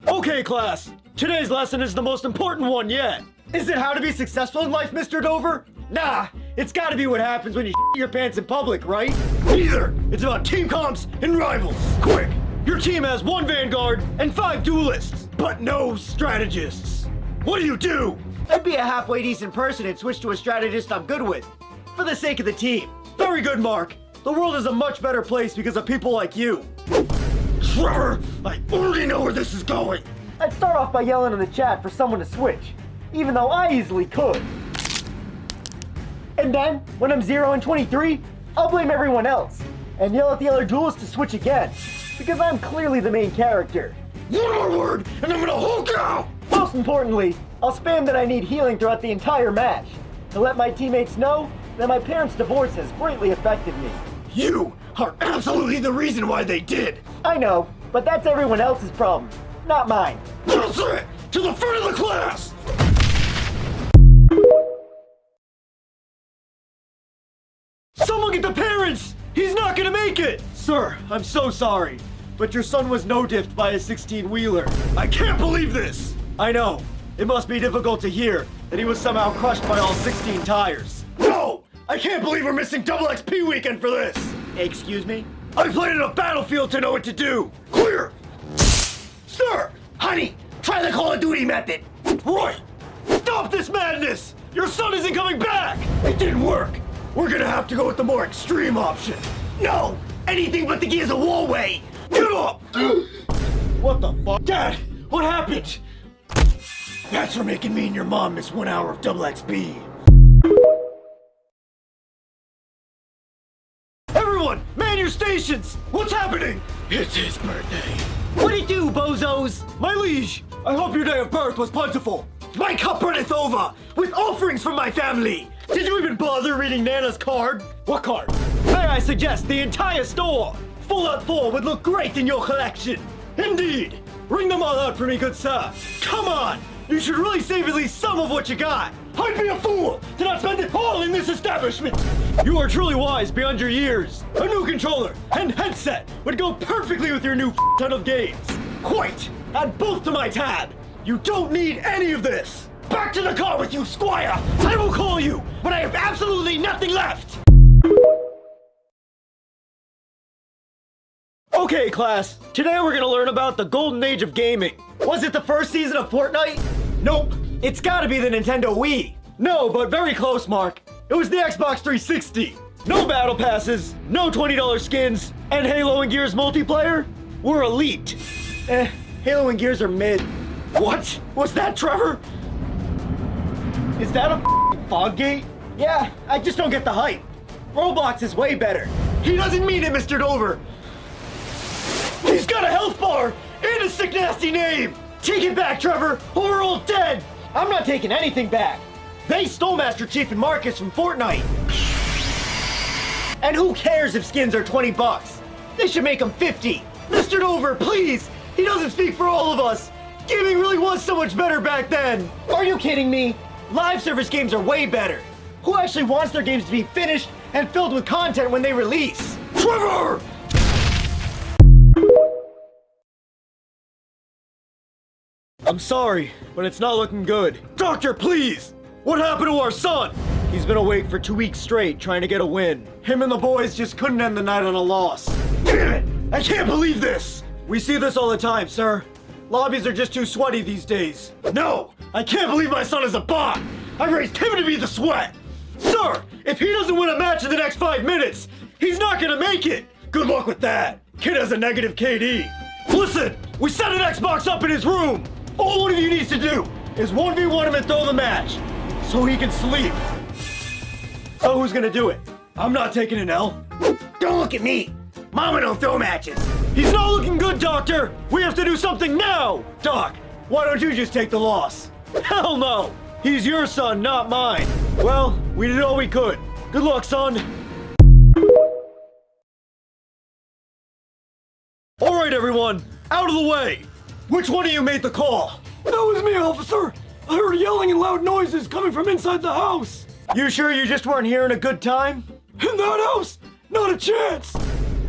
Okay, class. Today's lesson is the most important one yet. Is it how to be successful in life, Mr. Dover? Nah, it's gotta be what happens when you shit your pants in public, right? Neither. It's about team comps and rivals. Quick, your team has 1 vanguard and 5 duelists, but no strategists. What do? I'd be a halfway decent person and switch to a strategist I'm good with, for the sake of the team. Very good, Mark. The world is a much better place because of people like you. Trevor, I already know where this is going! I'd start off by yelling in the chat for someone to switch, even though I easily could. And then, when I'm 0 and 23, I'll blame everyone else, and yell at the other duelists to switch again, because I'm clearly the main character. One more word, and I'm gonna Hulk out! Most importantly, I'll spam that I need healing throughout the entire match, to let my teammates know that my parents' divorce has greatly affected me. You are absolutely the reason why they did! I know, but that's everyone else's problem, not mine. That's it! To the front of the class! Someone get the parents! He's not gonna make it! Sir, I'm so sorry, but your son was no-diffed by a 16-wheeler. I can't believe this! I know. It must be difficult to hear that he was somehow crushed by all 16 tires. No! I can't believe we're missing double XP weekend for this! Excuse me? I played in a battlefield to know what to do! Clear! Sir! Honey, try the Call of Duty method! Right! Stop this madness! Your son isn't coming back! It didn't work! We're gonna have to go with the more extreme option! No! Anything but the Gears of War way! Get up! What the fuck? Dad, what happened? That's for making me and your mom miss 1 hour of double XP. Everyone, man your stations! What's happening? It's his birthday. What'd it do, bozos? My liege, I hope your day of birth was plentiful. My cup runneth over with offerings from my family! Did you even bother reading Nana's card? What card? May I suggest the entire store? Fallout 4 would look great in your collection. Indeed. Ring them all out for me, good sir. Come on. You should really save at least some of what you got. I'd be a fool to not spend it all in this establishment! You are truly wise beyond your years. A new controller and headset would go perfectly with your new ton of games. Quite. Add both to my tab. You don't need any of this. Back to the car with you, Squire! I will call you when I have absolutely nothing left. Okay, class. Today we're gonna learn about the golden age of gaming. Was it the first season of Fortnite? Nope. It's gotta be the Nintendo Wii. No, but very close, Mark. It was the Xbox 360. No battle passes, no $20 skins, and Halo and Gears multiplayer were elite. Halo and Gears are mid. What? Was that Trevor? Is that a fog gate? Yeah, I just don't get the hype. Roblox is way better. He doesn't mean it, Mr. Dover. He's got a health bar and a sick nasty name. Take it back, Trevor, or we're all dead. I'm not taking anything back. They stole Master Chief and Marcus from Fortnite. And who cares if skins are 20 bucks? They should make them 50. Mr. Dover, please. He doesn't speak for all of us. Gaming really was so much better back then. Are you kidding me? Live service games are way better. Who actually wants their games to be finished and filled with content when they release? Trevor! I'm sorry, but it's not looking good. Doctor, please! What happened to our son? He's been awake for 2 weeks straight trying to get a win. Him and the boys just couldn't end the night on a loss. Damn it! I can't believe this! We see this all the time, sir. Lobbies are just too sweaty these days. No! I can't believe my son is a bot! I raised him to be the sweat! Sir, if he doesn't win a match in the next 5 minutes, he's not gonna make it! Good luck with that! Kid has a negative KD. Listen, we set an Xbox up in his room! All one of you needs to do is 1v1 him and throw the match, so he can sleep. So who's gonna do it? I'm not taking an L. Don't look at me. Mama don't throw matches. He's not looking good, Doctor! We have to do something now! Doc, why don't you just take the loss? Hell no! He's your son, not mine. Well, we did all we could. Good luck, son. All right, everyone, out of the way. Which one of you made the call? That was me, officer. I heard yelling and loud noises coming from inside the house. You sure you just weren't hearing a good time? In that house? Not a chance.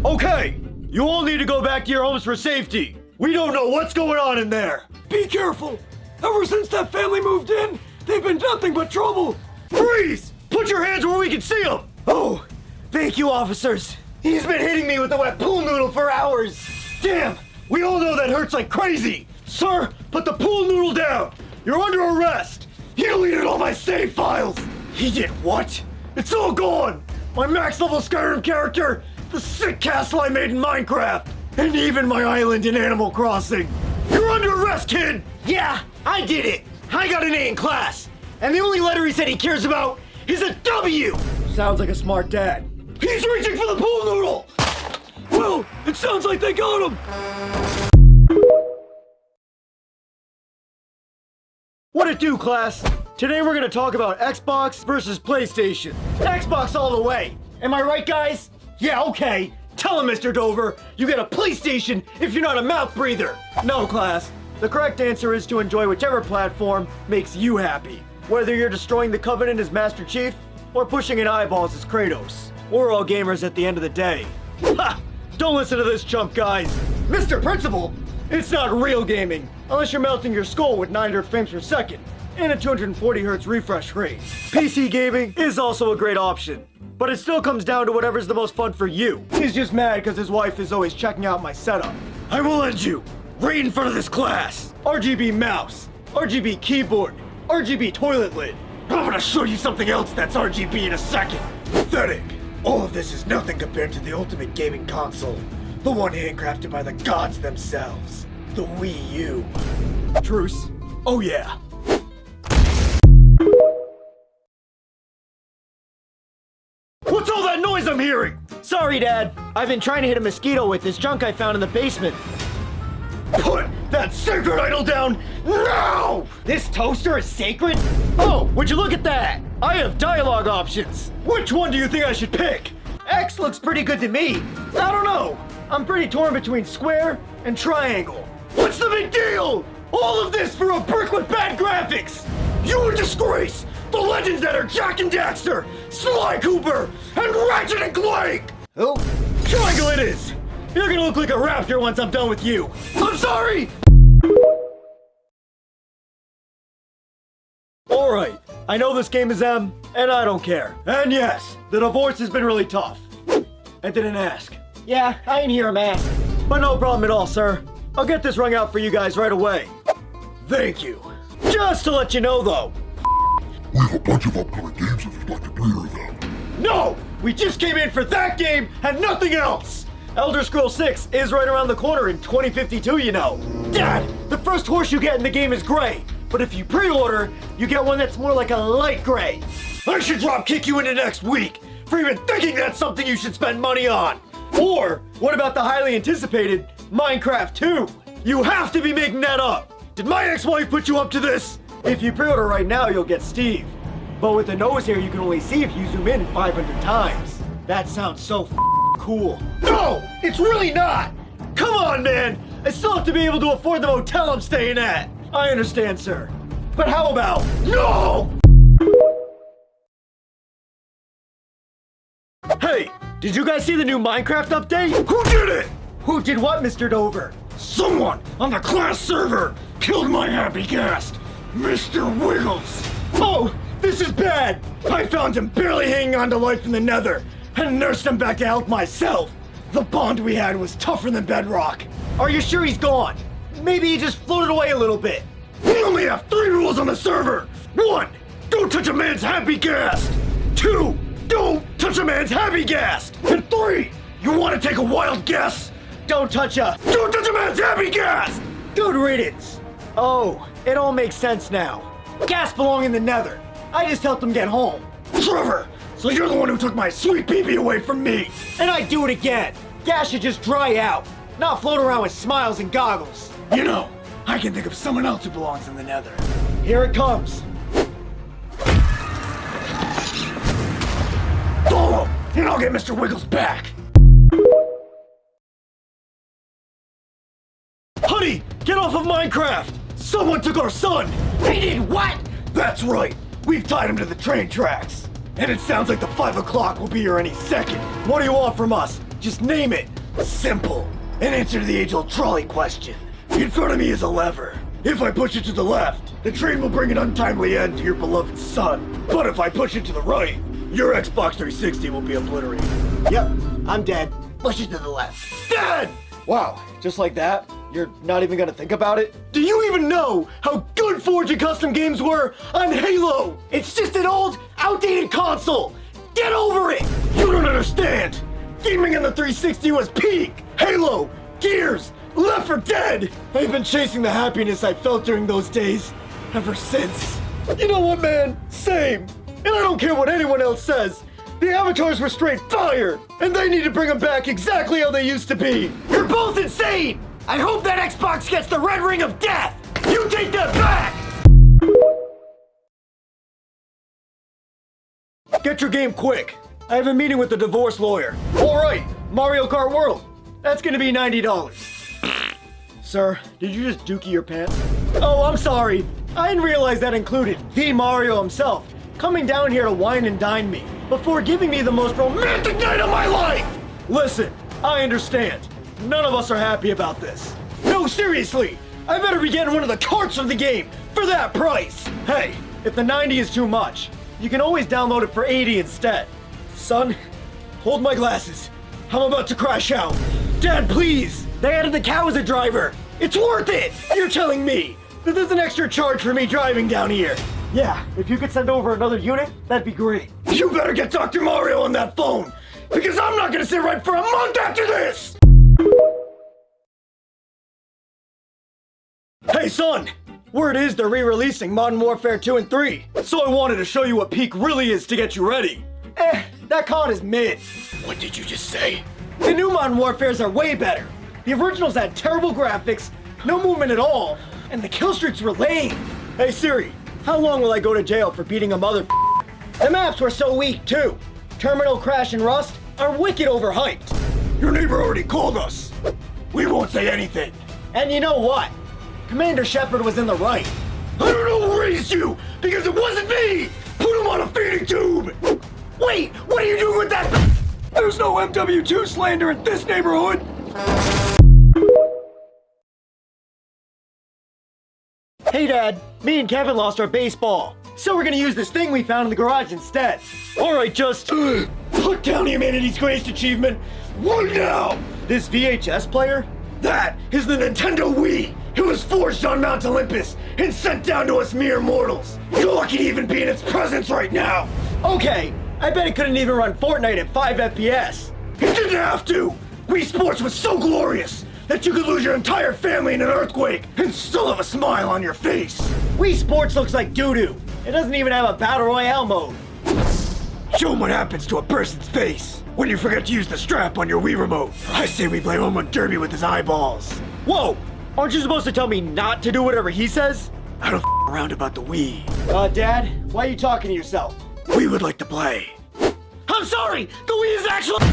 Okay, you all need to go back to your homes for safety. We don't know what's going on in there. Be careful. Ever since that family moved in, they've been nothing but trouble. Freeze! Put your hands where we can see them! Oh, thank you, officers. He's been hitting me with a wet pool noodle for hours. Damn! We all know that hurts like crazy! Sir, put the pool noodle down! You're under arrest! He deleted all my save files! He did what? It's all gone! My max level Skyrim character, the sick castle I made in Minecraft, and even my island in Animal Crossing! You're under arrest, kid! Yeah, I did it. I got an A in class. And the only letter he said he cares about is a W. Sounds like a smart dad. He's reaching for the pool noodle. Well, it sounds like they got him. What it do, class? Today we're gonna talk about Xbox versus PlayStation. Xbox all the way. Am I right, guys? Yeah, okay. Tell him, Mr. Dover, you get a PlayStation if you're not a mouth breather. No, class. The correct answer is to enjoy whichever platform makes you happy. Whether you're destroying the Covenant as Master Chief or pushing in eyeballs as Kratos. We're all gamers at the end of the day. Ha! Don't listen to this chump, guys. Mr. Principal, it's not real gaming unless you're melting your skull with 900 frames per second and a 240 Hz refresh rate. PC gaming is also a great option, but it still comes down to whatever's the most fun for you. He's just mad because his wife is always checking out my setup. I will end you right in front of this class. RGB mouse, RGB keyboard, RGB toilet lid. I'm gonna show you something else that's RGB in a second. Pathetic. All of this is nothing compared to the ultimate gaming console. The one handcrafted by the gods themselves. The Wii U. Truce? Oh yeah. What's all that noise I'm hearing? Sorry, Dad. I've been trying to hit a mosquito with this junk I found in the basement. Put that sacred idol down now! This toaster is sacred? Oh, would you look at that? I have dialogue options. Which one do you think I should pick? X looks pretty good to me. I don't know. I'm pretty torn between square and triangle. What's the big deal? All of this for a brick with bad graphics. You a disgrace. The legends that are Jack and Daxter, Sly Cooper, and Ratchet and Clank. Who? Triangle it is. You're gonna look like a raptor once I'm done with you. I'm sorry! Alright, I know this game is M, and I don't care. And yes, the divorce has been really tough. I didn't ask. Yeah, I didn't hear him ask. But no problem at all, sir. I'll get this rung out for you guys right away. Thank you. Just to let you know, though. We have a bunch of upcoming games if you'd like to pre-order them. No! We just came in for that game and nothing else! Elder Scrolls 6 is right around the corner in 2052, you know. Dad, the first horse you get in the game is gray, but if you pre-order, you get one that's more like a light gray. I should drop kick you into next week for even thinking that's something you should spend money on. Or, what about the highly anticipated Minecraft 2? You have to be making that up. Did my ex-wife put you up to this? If you pre-order right now, you'll get Steve. But with the nose hair, you can only see if you zoom in 500 times. That sounds so cool. No, it's really not. Come on, man. I still have to be able to afford the motel I'm staying at. I understand, sir. But how about no? Hey, did you guys see the new Minecraft update? Who did it? Who did what, Mr. Dover? Someone on the class server killed my happy guest, Mr. Wiggles. Oh, this is bad. I found him barely hanging on to life in the nether and nursed him back to health myself. The bond we had was tougher than bedrock. Are you sure he's gone? Maybe he just floated away a little bit. We only have 3 rules on the server. 1, don't touch a man's happy guest. 2, don't touch a man's happy guest. And 3, you want to take a wild guess? Don't touch a man's happy guest. Good riddance. Oh, it all makes sense now. Gas belong in the nether. I just helped him get home. Trevor, So you're the one who took my sweet baby away from me! And I'd do it again. Gas should just dry out, not float around with smiles and goggles. You know, I can think of someone else who belongs in the nether. Here it comes. Follow, and I'll get Mr. Wiggles back! Honey, get off of Minecraft! Someone took our son! They did what? That's right! We've tied him to the train tracks! And it sounds like the 5 o'clock will be here any second! What do you want from us? Just name it! Simple! An answer to the age-old trolley question. In front of me is a lever. If I push it to the left, the train will bring an untimely end to your beloved son. But if I push it to the right, your Xbox 360 will be obliterated. Yep, I'm dead. Push it to the left. Dead! Wow, just like that? You're not even gonna think about it? Do you even know how good Forge Custom games were on Halo? It's just an old, outdated console. Get over it! You don't understand! Gaming in the 360 was peak! Halo! Gears! Left 4 Dead! I've been chasing the happiness I felt during those days ever since. You know what, man? Same. And I don't care what anyone else says. The avatars were straight fire, and they need to bring them back exactly how they used to be. You're both insane! I hope that Xbox gets the red ring of death! You take that back! Get your game quick. I have a meeting with the divorce lawyer. All right, Mario Kart World. That's gonna be $90. Sir, did you just dookie your pants? Oh, I'm sorry. I didn't realize that included the Mario himself coming down here to wine and dine me before giving me the most romantic night of my life! Listen, I understand. None of us are happy about this. No, seriously! I better be getting one of the carts of the game for that price! Hey, if the 90 is too much, you can always download it for 80 instead. Son, hold my glasses. I'm about to crash out. Dad, please! They added the cow as a driver! It's worth it! You're telling me that there's an extra charge for me driving down here? Yeah, if you could send over another unit, that'd be great. You better get Dr. Mario on that phone! Because I'm not gonna sit right for a month after this! Hey son! Word is they're re-releasing Modern Warfare 2 and 3, so I wanted to show you what peak really is to get you ready. That COD is mid. What did you just say? The new Modern Warfares are way better. The originals had terrible graphics, no movement at all, and the kill streaks were lame. Hey Siri, how long will I go to jail for beating a mother? The maps were so weak too. Terminal Crash and Rust are wicked overhyped. Your neighbor already called us. We won't say anything. And you know what? Commander Shepard was in the right. I don't know who raised you, because it wasn't me! Put him on a feeding tube! Wait, what are you doing with that? There's no MW2 slander in this neighborhood! Hey Dad, me and Kevin lost our baseball, so we're gonna use this thing we found in the garage instead. Alright, just put down humanity's greatest achievement right now! this VHS player? That is the Nintendo Wii! It was forged on Mount Olympus and sent down to us mere mortals! You're lucky to even be in its presence right now! Okay, I bet it couldn't even run Fortnite at 5 FPS. It didn't have to! Wii Sports was so glorious that you could lose your entire family in an earthquake and still have a smile on your face! Wii Sports looks like doo-doo. It doesn't even have a Battle Royale mode. Show 'em what happens to a person's face when you forget to use the strap on your Wii remote. I say we blame him on Derby with his eyeballs. Whoa, aren't you supposed to tell me not to do whatever he says? I don't around about the Wii. Dad, why are you talking to yourself? We would like to play. I'm sorry, the Wii is actually...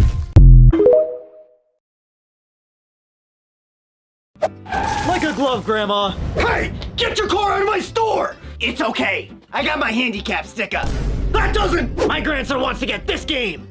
Like a glove, Grandma. Hey, get your car out of my store! It's okay. I got my handicap sticker. That doesn't... My grandson wants to get this game.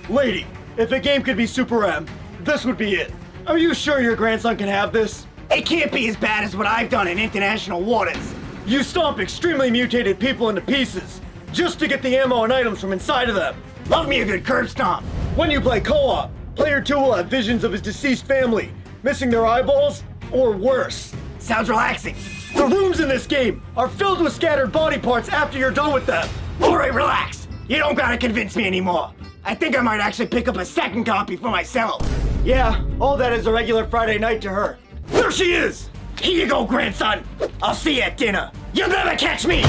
Lady, if a game could be Super M, this would be it. Are you sure your grandson can have this? It can't be as bad as what I've done in international waters. You stomp extremely mutated people into pieces, just to get the ammo and items from inside of them. Love me a good curb stomp. When you play co-op, player 2 will have visions of his deceased family, missing their eyeballs, or worse. Sounds relaxing. The rooms in this game are filled with scattered body parts after you're done with them. All right, relax. You don't gotta convince me anymore. I think I might actually pick up a second copy for myself. Yeah, all that is a regular Friday night to her. There she is! Here you go, grandson. I'll see you at dinner. You'll never catch me!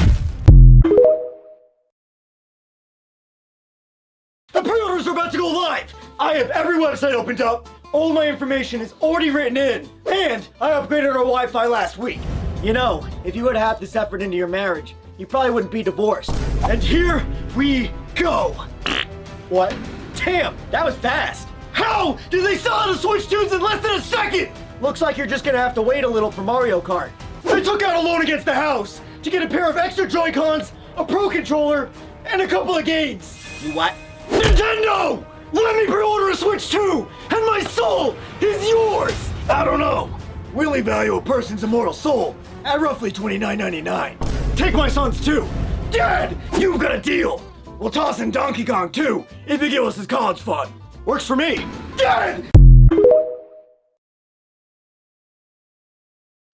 about to go live. I have every website opened up. All my information is already written in. And I upgraded our Wi-Fi last week. You know, if you would have this effort into your marriage, you probably wouldn't be divorced. And here we go. What? Damn, that was fast. How did they sell out of Switch 2s in less than a second? Looks like you're just gonna have to wait a little for Mario Kart. I took out a loan against the house to get a pair of extra Joy-Cons, a Pro Controller, and a couple of games. You what? Nintendo! Let me pre-order a Switch 2, and my soul is yours! I don't know. We only value a person's immortal soul at roughly $29.99. Take my sons too. Dad, you've got a deal. We'll toss in Donkey Kong too if you give us his college fund. Works for me. Dad!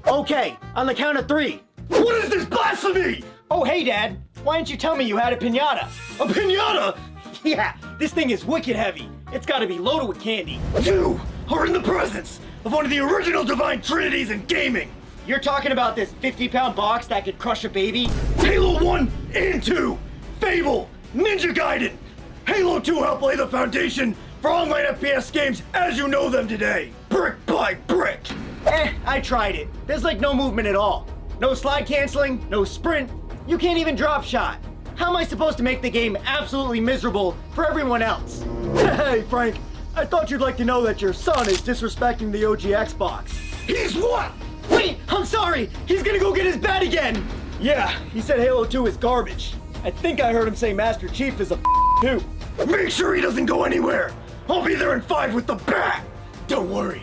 Okay, on the count of 3. What is this blasphemy? Oh, hey, Dad. Why didn't you tell me you had a piñata? A piñata? Yeah, this thing is wicked heavy. It's gotta be loaded with candy. You are in the presence of one of the original divine trinities in gaming. You're talking about this 50-pound box that could crush a baby? Halo 1 and 2, Fable, Ninja Gaiden. Halo 2 helped lay the foundation for online FPS games as you know them today, brick by brick. I tried it. There's like no movement at all. No slide canceling, no sprint. You can't even drop shot. How am I supposed to make the game absolutely miserable for everyone else? Hey, Frank, I thought you'd like to know that your son is disrespecting the OG Xbox. He's what? Wait, I'm sorry. He's gonna go get his bat again. Yeah, he said Halo 2 is garbage. I think I heard him say Master Chief is a too. Make sure he doesn't go anywhere. I'll be there in 5 with the bat. Don't worry,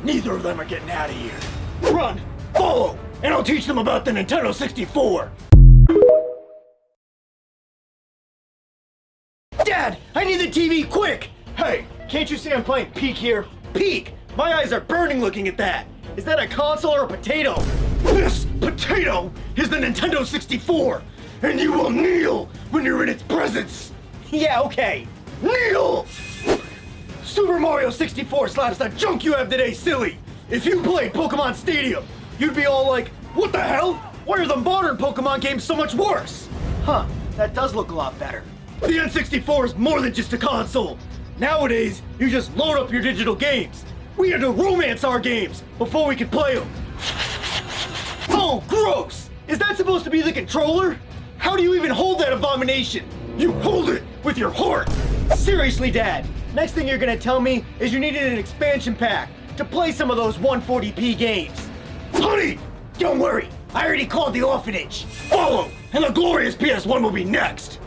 neither of them are getting out of here. Run, follow, and I'll teach them about the Nintendo 64. Dad, I need the TV quick. Hey, Can't you see I'm playing Peek here? Peek! My eyes are burning looking at that. Is that a console or a potato? this potato is the Nintendo 64, and you will kneel when you're in its presence. Yeah, okay. Kneel! Super Mario 64 slaps that junk you have today, silly. If you played Pokemon Stadium, you'd be all like, what the hell? Why are the modern Pokemon games so much worse? Huh, that does look a lot better. The N64 is more than just a console. Nowadays, you just load up your digital games. We had to romance our games before we could play them. Oh, gross! Is that supposed to be the controller? How do you even hold that abomination? You hold it with your heart. Seriously, Dad, next thing you're gonna tell me is you needed an expansion pack to play some of those 140p games. Honey, don't worry. I already called the orphanage. Follow, and the glorious PS1 will be next.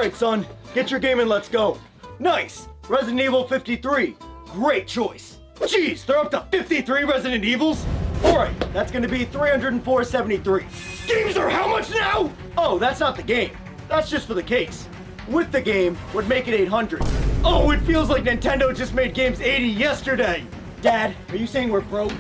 Alright, son. Get your game and let's go. Nice! Resident Evil 53. Great choice. Jeez, they're up to 53 Resident Evils? Alright, that's gonna be 304.73. Games are how much now? Oh, that's not the game. That's just for the case. With the game, would make it 800. Oh, it feels like Nintendo just made games 80 yesterday. Dad, are you saying we're broke?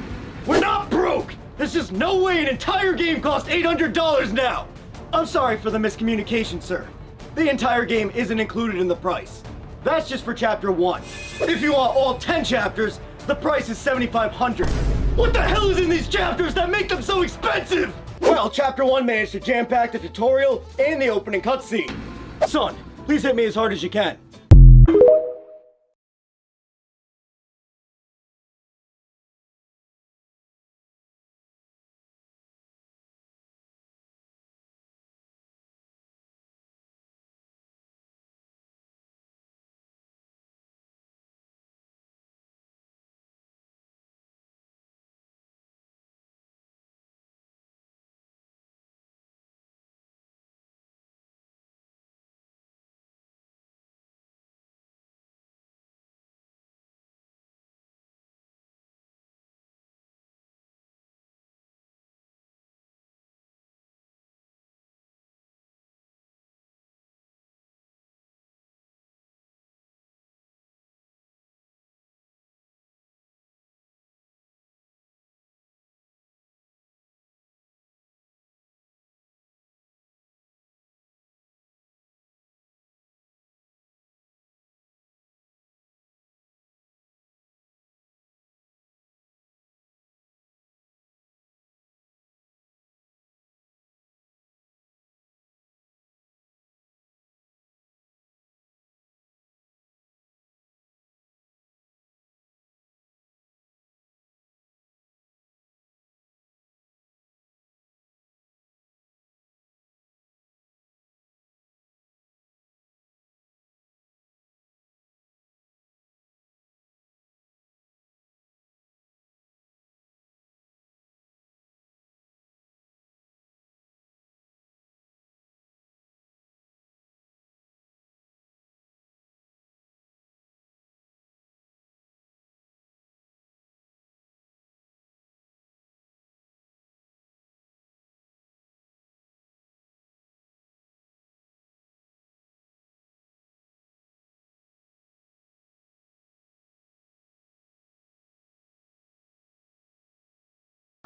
We're not broke! There's just no way an entire game costs $800 now! I'm sorry for the miscommunication, sir. The entire game isn't included in the price. That's just for Chapter 1. If you want all 10 chapters, the price is $7,500. What the hell is in these chapters that make them so expensive? Well, Chapter 1 managed to jam-pack the tutorial and the opening cutscene. Son, please hit me as hard as you can.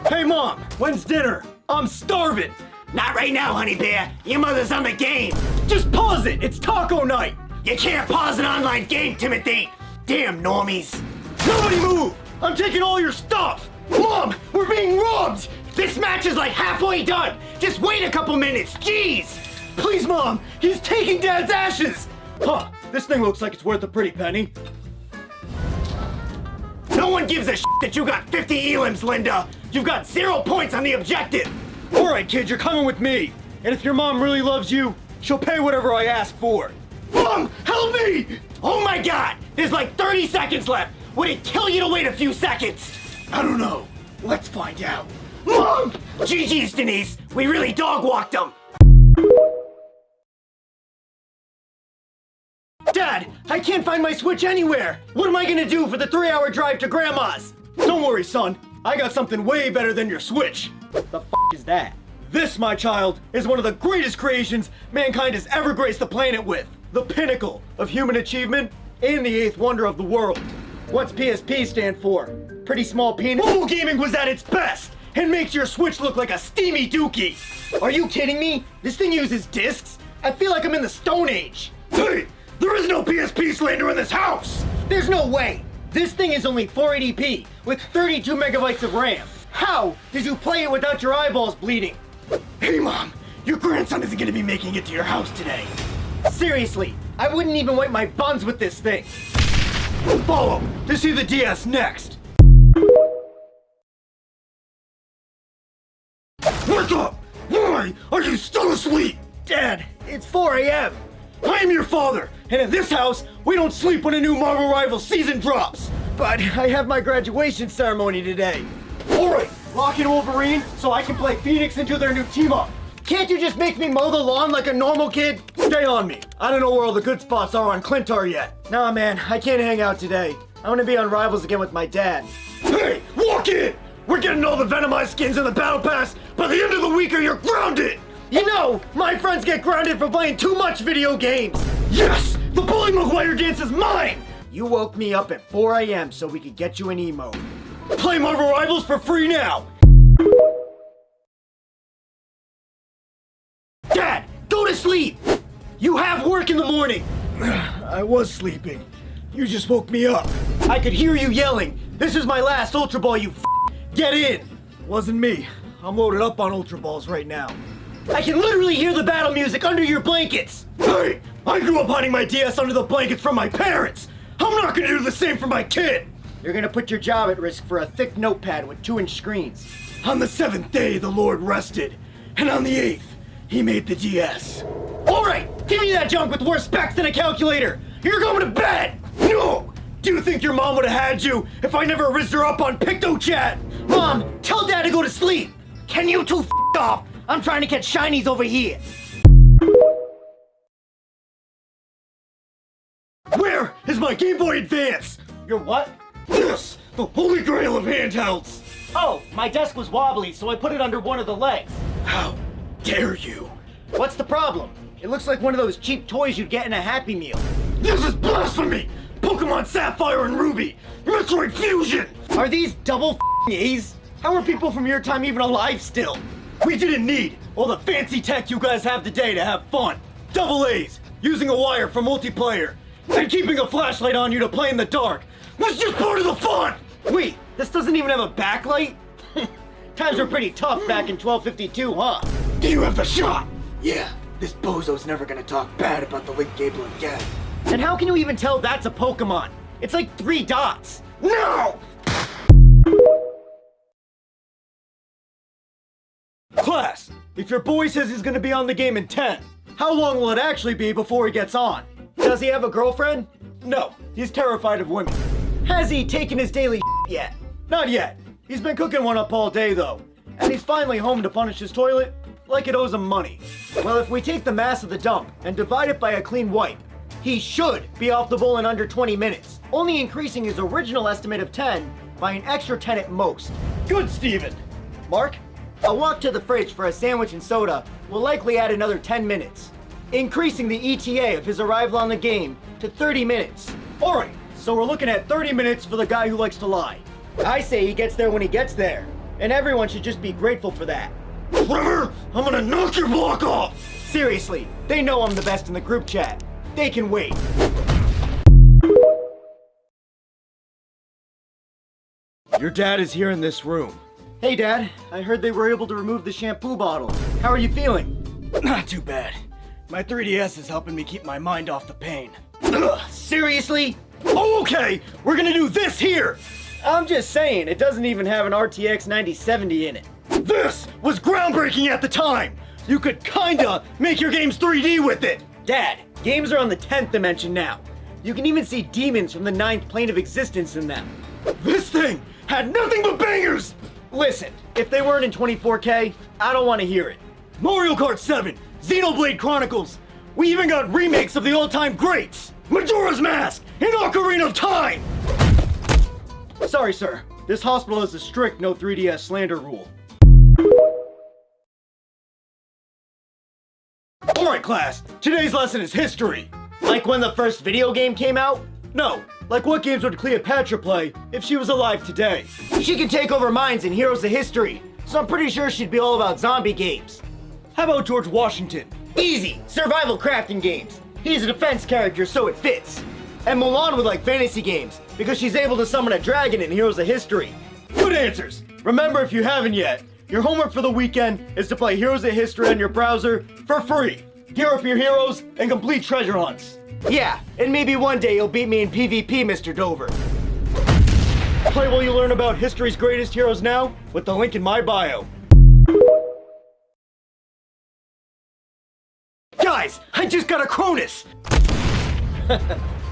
Hey Mom, when's dinner? I'm starving. Not right now, honey bear. Your mother's on the game. Just pause it, it's taco night. You can't pause an online game, Timothy. Damn normies. Nobody move! I'm taking all your stuff! Mom, we're being robbed! This match is like halfway done. Just wait a couple minutes, jeez. Please, Mom, he's taking Dad's ashes! Huh, this thing looks like it's worth a pretty penny. No one gives a shit that you got 50 elims, Linda. You've got 0 points on the objective. Alright, kid, you're coming with me. And if your mom really loves you, she'll pay whatever I ask for. Mom, help me! Oh my god, there's like 30 seconds left. Would it kill you to wait a few seconds? I don't know. Let's find out. Mom! GG's, Denise. We really dog-walked them. Dad, I can't find my Switch anywhere. What am I gonna do for the 3-hour drive to Grandma's? Don't worry, son. I got something way better than your Switch. The f is that? This, my child, is one of the greatest creations mankind has ever graced the planet with. The pinnacle of human achievement and the 8th wonder of the world. What's PSP stand for? Pretty small penis? Mobile gaming was at its best and makes your Switch look like a steamy dookie. Are you kidding me? This thing uses discs? I feel like I'm in the Stone Age. Hey, there is no PSP slander in this house! There's no way. This thing is only 480p with 32 megabytes of RAM. How did you play it without your eyeballs bleeding? Hey, Mom, your grandson isn't gonna be making it to your house today. Seriously, I wouldn't even wipe my buns with this thing. Follow to see the DS next. Wake up! Why are you still asleep? Dad, it's 4 a.m. I am your father, and in this house, we don't sleep when a new Marvel Rivals season drops. But I have my graduation ceremony today. Alright, lock in Wolverine so I can play Phoenix into their new team-up. Can't you just make me mow the lawn like a normal kid? Stay on me. I don't know where all the good spots are on Clintar yet. Nah, man, I can't hang out today. I'm gonna be on Rivals again with my dad. Hey, walk in! We're getting all the Venomized skins in the Battle Pass by the end of the week or you're grounded! You know, my friends get grounded for playing too much video games. Yes! The Bully McGuire dance is mine! You woke me up at 4 a.m. so we could get you an emo. Play Marvel Rivals for free now! Dad, go to sleep! You have work in the morning! I was sleeping. You just woke me up. I could hear you yelling. This is my last Ultra Ball, you Get in! Wasn't me. I'm loaded up on Ultra Balls right now. I can literally hear the battle music under your blankets! Hey! I grew up hiding my DS under the blankets from my parents! I'm not gonna do the same for my kid! You're gonna put your job at risk for a thick notepad with 2-inch screens. On the 7th day, the Lord rested, and on the 8th, he made the DS. Alright, give me that junk with worse specs than a calculator! You're going to bed! No! Do you think your mom would have had you if I never rizzed her up on PictoChat? Mom, tell Dad to go to sleep! Can you two off? I'm trying to catch shinies over here! Where is my Game Boy Advance? Your what? This! The holy grail of handhelds! Oh, my desk was wobbly, so I put it under one of the legs. How dare you? What's the problem? It looks like one of those cheap toys you'd get in a Happy Meal. This is blasphemy! Pokemon Sapphire and Ruby! Metroid Fusion! Are these double A's? How are people from your time even alive still? We didn't need all the fancy tech you guys have today to have fun. Double A's, using a wire for multiplayer, and keeping a flashlight on you to play in the dark. That's just part of the fun! Wait, this doesn't even have a backlight? Times were pretty tough back in 1252, huh? Do you have the shot? Yeah, this bozo's never gonna talk bad about the Link Gable again. And how can you even tell that's a Pokemon? It's like 3 dots. No! Class, if your boy says he's gonna be on the game in 10, how long will it actually be before he gets on? Does he have a girlfriend? No, he's terrified of women. Has he taken his daily yet? Not yet. He's been cooking one up all day though. And he's finally home to punish his toilet like it owes him money. Well, if we take the mass of the dump and divide it by a clean wipe, he should be off the bowl in under 20 minutes, only increasing his original estimate of 10 by an extra 10 at most. Good, Steven. Mark, a walk to the fridge for a sandwich and soda will likely add another 10 minutes, increasing the ETA of his arrival on the game to 30 minutes. Alright, so we're looking at 30 minutes for the guy who likes to lie. I say he gets there when he gets there, and everyone should just be grateful for that. Trevor, I'm gonna knock your block off! Seriously, they know I'm the best in the group chat. They can wait. Your dad is here in this room. Hey Dad, I heard they were able to remove the shampoo bottle. How are you feeling? Not too bad. My 3DS is helping me keep my mind off the pain. Ugh, seriously? Oh, okay, we're gonna do this here! I'm just saying, it doesn't even have an RTX 9070 in it. This was groundbreaking at the time! You could kinda make your games 3D with it! Dad, games are on the 10th dimension now. You can even see demons from the 9th plane of existence in them. This thing had nothing but bangers! Listen, if they weren't in 24K, I don't want to hear it. Mario Kart 7, Xenoblade Chronicles, we even got remakes of the all-time greats! Majora's Mask and Ocarina of Time! Sorry, sir. This hospital has a strict no 3DS slander rule. Alright class, today's lesson is history. Like when the first video game came out? No, like what games would Cleopatra play if she was alive today? She could take over minds in Heroes of History, so I'm pretty sure she'd be all about zombie games. How about George Washington? Easy! Survival crafting games. He's a defense character, so it fits. And Mulan would like fantasy games, because she's able to summon a dragon in Heroes of History. Good answers! Remember, if you haven't yet, your homework for the weekend is to play Heroes of History on your browser for free. Gear up your heroes and complete treasure hunts. Yeah, and maybe one day you'll beat me in PvP, Mr. Dover. Play while you learn about history's greatest heroes now with the link in my bio. Guys, I just got a Cronus!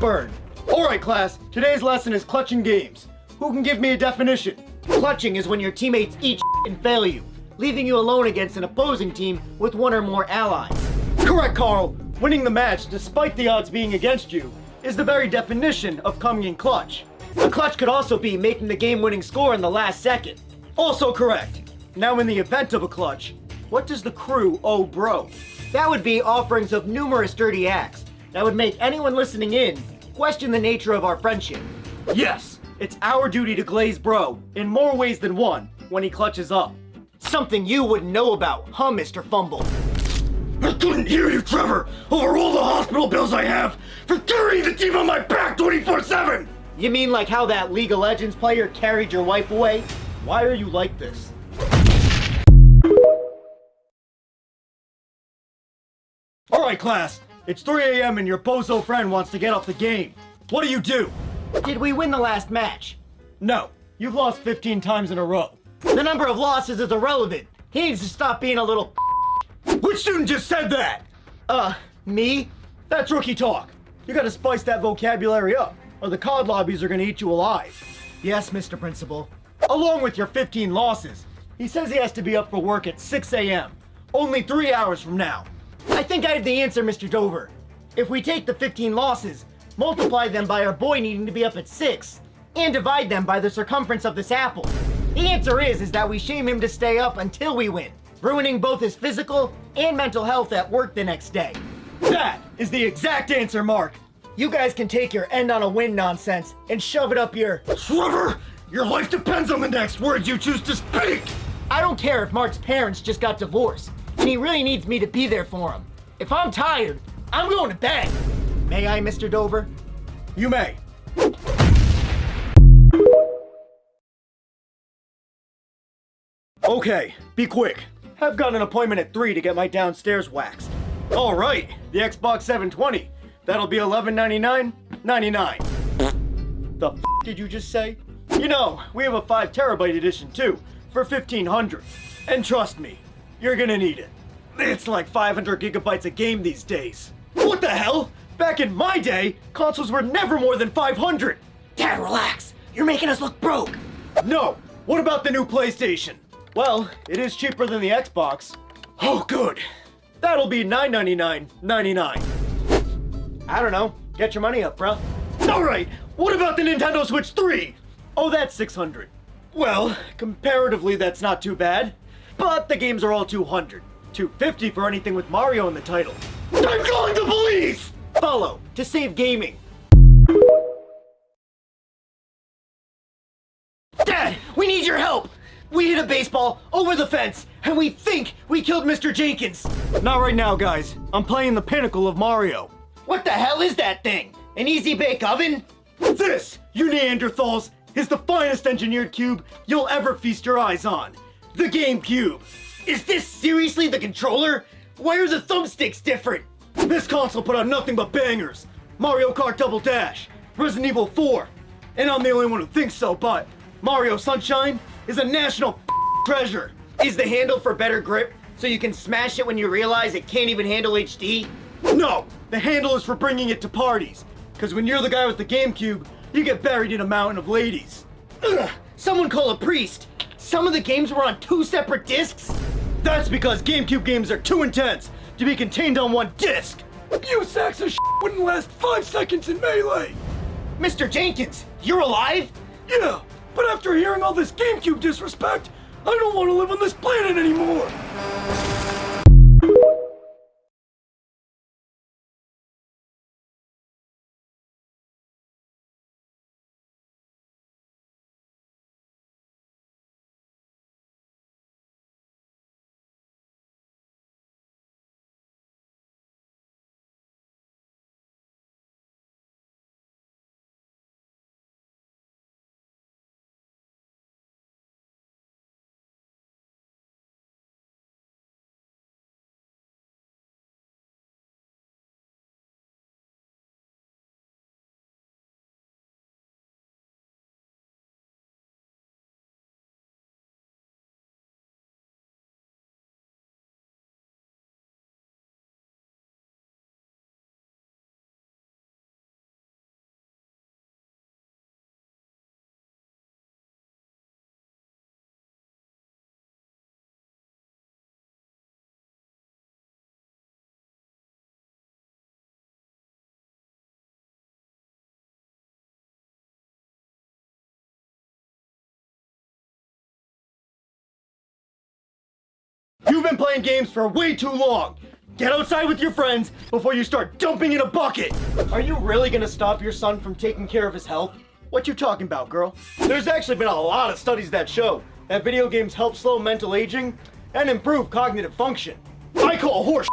Burn. Alright class, today's lesson is clutching games. Who can give me a definition? Clutching is when your teammates eat and fail you, leaving you alone against an opposing team with one or more allies. Correct, Carl. Winning the match, despite the odds being against you, is the very definition of coming in clutch. A clutch could also be making the game-winning score in the last second. Also correct. Now in the event of a clutch, what does the crew owe bro? That would be offerings of numerous dirty acts that would make anyone listening in question the nature of our friendship. Yes, it's our duty to glaze bro in more ways than one when he clutches up. Something you wouldn't know about, huh, Mr. Fumble? I couldn't hear you, Trevor, over all the hospital bills I have for carrying the team on my back 24/7! You mean like how that League of Legends player carried your wife away? Why are you like this? Alright class, it's 3 a.m. and your bozo friend wants to get off the game. What do you do? Did we win the last match? No, you've lost 15 times in a row. The number of losses is irrelevant. He needs to stop being a little Which student just said that? me? That's rookie talk. You gotta spice that vocabulary up, or the COD lobbies are gonna eat you alive. Yes, Mr. Principal. Along with your 15 losses. He says he has to be up for work at 6 a.m. Only 3 hours from now. I think I have the answer, Mr. Dover. If we take the 15 losses, multiply them by our boy needing to be up at 6, and divide them by the circumference of this apple, the answer is that we shame him to stay up until we win, ruining both his physical and mental health at work the next day. That is the exact answer, Mark. You guys can take your end on a win nonsense and shove it up your... Trevor, your life depends on the next words you choose to speak! I don't care if Mark's parents just got divorced, and he really needs me to be there for him. If I'm tired, I'm going to bed. May I, Mr. Dover? You may. Okay, be quick. I've got an appointment at 3 to get my downstairs waxed. All right, the Xbox 720. That'll be $11.99.99. The f did you just say? You know, we have a 5 terabyte edition too, for $1,500. And trust me, you're gonna need it. It's like 500 gigabytes a game these days. What the hell? Back in my day, consoles were never more than 500. Dad, relax. You're making us look broke. No, what about the new PlayStation? Well, it is cheaper than the Xbox. Oh, good. That'll be $9.99.99. I don't know. Get your money up, bro. All right, what about the Nintendo Switch 3? Oh, that's $600. Well, comparatively, that's not too bad. But the games are all $200. $250 for anything with Mario in the title. I'm calling the police! Follow to save gaming. Dad, we need your help. We hit a baseball over the fence, and we think we killed Mr. Jenkins. Not right now, guys. I'm playing the pinnacle of Mario. What the hell is that thing? An easy bake oven? This, you Neanderthals, is the finest engineered cube you'll ever feast your eyes on. The GameCube. Is this seriously the controller? Why are the thumbsticks different? This console put out nothing but bangers. Mario Kart Double Dash, Resident Evil 4. And I'm the only one who thinks so, but Mario Sunshine is a national treasure. Is the handle for better grip so you can smash it when you realize it can't even handle HD? No, the handle is for bringing it to parties. Cause when you're the guy with the GameCube, you get buried in a mountain of ladies. Ugh, someone call a priest. Some of the games were on 2 separate discs? That's because GameCube games are too intense to be contained on one disc. You sacks of wouldn't last 5 seconds in melee! Mr. Jenkins, you're alive? Yeah, but after hearing all this GameCube disrespect, I don't want to live on this planet anymore! been playing games for way too long. Get outside with your friends before you start dumping in a bucket. Are you really gonna stop your son from taking care of his health? What you talking about, girl? There's actually been a lot of studies that show that video games help slow mental aging and improve cognitive function. I call horse.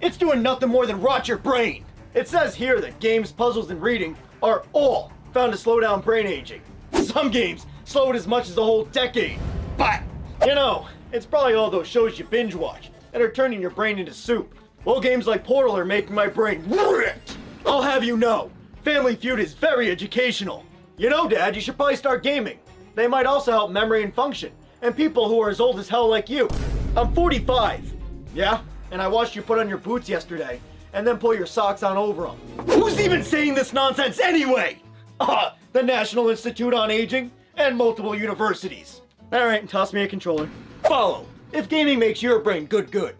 It's doing nothing more than rot your brain. It says here that games, puzzles, and reading are all found to slow down brain aging. Some games slow it as much as a whole decade. But, you know, it's probably all those shows you binge watch that are turning your brain into soup. Well, games like Portal are making my brain ripped. I'll have you know, Family Feud is very educational. You know, Dad, you should probably start gaming. They might also help memory and function, and people who are as old as hell like you. I'm 45. Yeah, and I watched you put on your boots yesterday, and then pull your socks on over them. Who's even saying this nonsense anyway? The National Institute on Aging and multiple universities. Alright, toss me a controller. Follow, if gaming makes your brain good.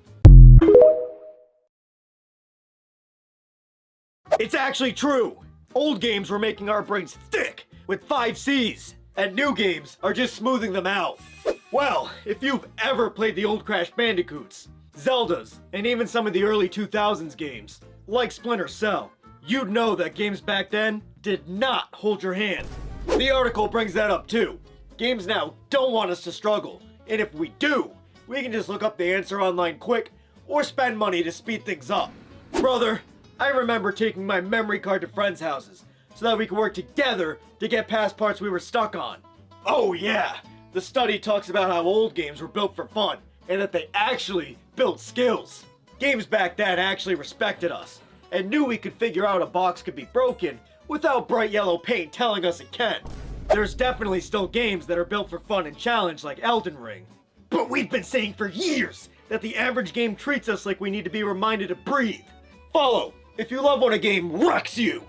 It's actually true. Old games were making our brains thick with 5 C's, and new games are just smoothing them out. Well, if you've ever played the old Crash Bandicoots, Zeldas, and even some of the early 2000s games, like Splinter Cell, you'd know that games back then did not hold your hand. The article brings that up too. Games now don't want us to struggle, and if we do, we can just look up the answer online quick or spend money to speed things up. Brother, I remember taking my memory card to friends' houses so that we could work together to get past parts we were stuck on. Oh yeah, the study talks about how old games were built for fun and that they actually built skills. Games back then actually respected us and knew we could figure out a box could be broken without bright yellow paint telling us it can. There's definitely still games that are built for fun and challenge like Elden Ring. But we've been saying for years that the average game treats us like we need to be reminded to breathe. Follow if you love when a game wrecks you.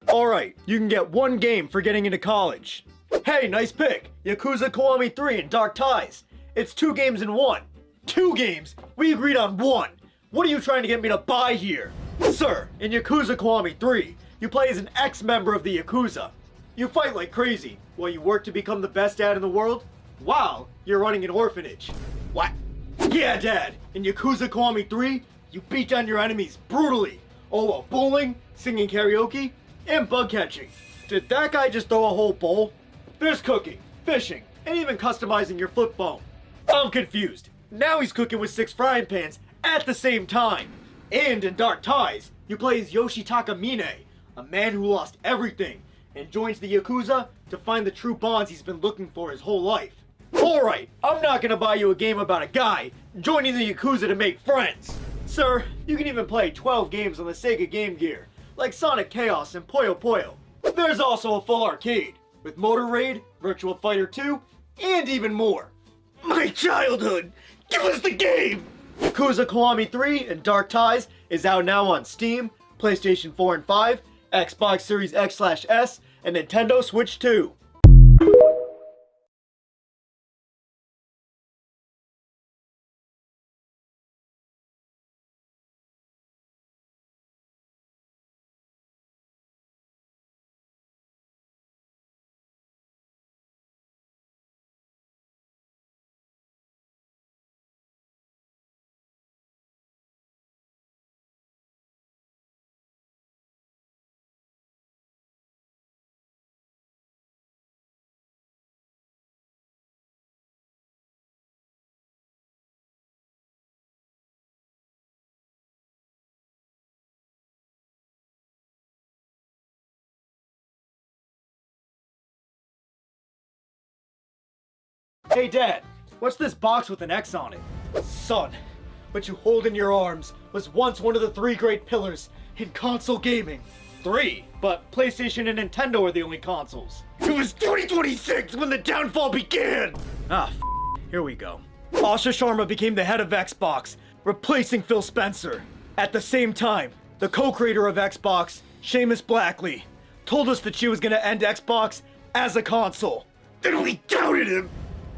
Alright, you can get 1 game for getting into college. Hey, nice pick. Yakuza Kiwami 3 and Dark Ties. It's 2 games in 1. 2 games? We agreed on 1. What are you trying to get me to buy here? Sir, in Yakuza Kiwami 3, you play as an ex-member of the Yakuza. You fight like crazy while you work to become the best dad in the world while you're running an orphanage. What? Yeah, Dad. In Yakuza Kiwami 3, you beat down your enemies brutally, all while bowling, singing karaoke, and bug catching. Did that guy just throw a whole bowl? There's cooking, fishing, and even customizing your flip phone. I'm confused. Now he's cooking with 6 frying pans at the same time. And in Dark Ties, you play as Yoshitaka Mine, a man who lost everything and joins the Yakuza to find the true bonds he's been looking for his whole life. Alright, I'm not gonna buy you a game about a guy joining the Yakuza to make friends. Sir, you can even play 12 games on the Sega Game Gear, like Sonic Chaos and Puyo Puyo. There's also a full arcade, with Motor Raid, Virtual Fighter 2, and even more. My childhood! Give us the game! Yakuza Kiwami 3 and Dark Ties is out now on Steam, PlayStation 4 and 5, Xbox Series X/S, and Nintendo Switch 2. Hey Dad, what's this box with an X on it? Son, what you hold in your arms was once one of the 3 great pillars in console gaming. 3? But PlayStation and Nintendo are the only consoles. It was 2026 when the downfall began! Here we go. Asha Sharma became the head of Xbox, replacing Phil Spencer. At the same time, the co-creator of Xbox, Seamus Blackley, told us that she was gonna end Xbox as a console. Then we doubted him!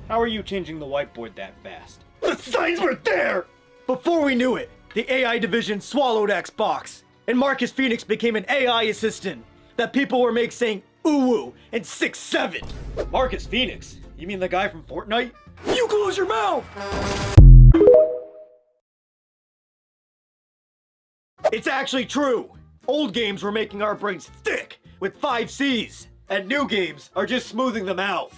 How are you changing the whiteboard that fast? The signs were there! Before we knew it, the AI division swallowed Xbox, and Marcus Phoenix became an AI assistant that people were saying ooh and 6-7. Marcus Phoenix? You mean the guy from Fortnite? You close your mouth! It's actually true! Old games were making our brains thick with 5 C's, and new games are just smoothing them out.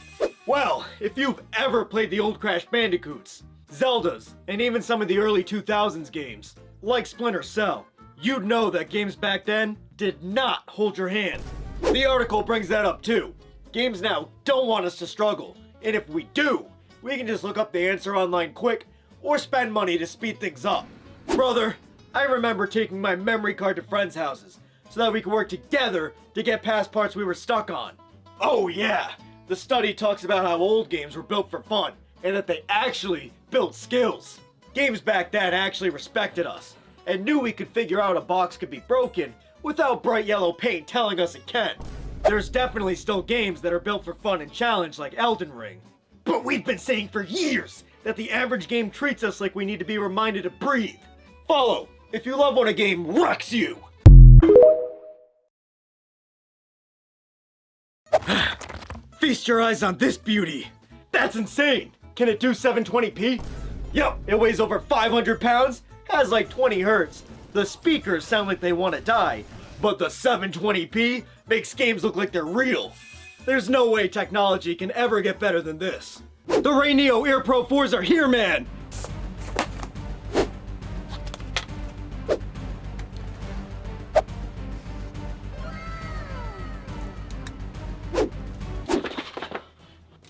Well, if you've ever played the old Crash Bandicoots, Zeldas, and even some of the early 2000s games, like Splinter Cell, you'd know that games back then did not hold your hand. The article brings that up too. Games now don't want us to struggle, and if we do, we can just look up the answer online quick or spend money to speed things up. Brother, I remember taking my memory card to friends' houses so that we could work together to get past parts we were stuck on. Oh yeah, the study talks about how old games were built for fun and that they actually built skills. Games back then actually respected us and knew we could figure out a box could be broken without bright yellow paint telling us it can. There's definitely still games that are built for fun and challenge like Elden Ring. But we've been saying for years that the average game treats us like we need to be reminded to breathe. Follow if you love when a game wrecks you. Feast your eyes on this beauty. That's insane. Can it do 720p? Yep, it weighs over 500 pounds, has like 20 hertz. The speakers sound like they want to die, but the 720p makes games look like they're real. There's no way technology can ever get better than this. The Ray Neo Air Pro 4s are here, man!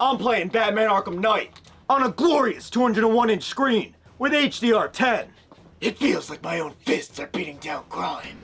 I'm playing Batman Arkham Knight on a glorious 201-inch screen with HDR10. It feels like my own fists are beating down crime.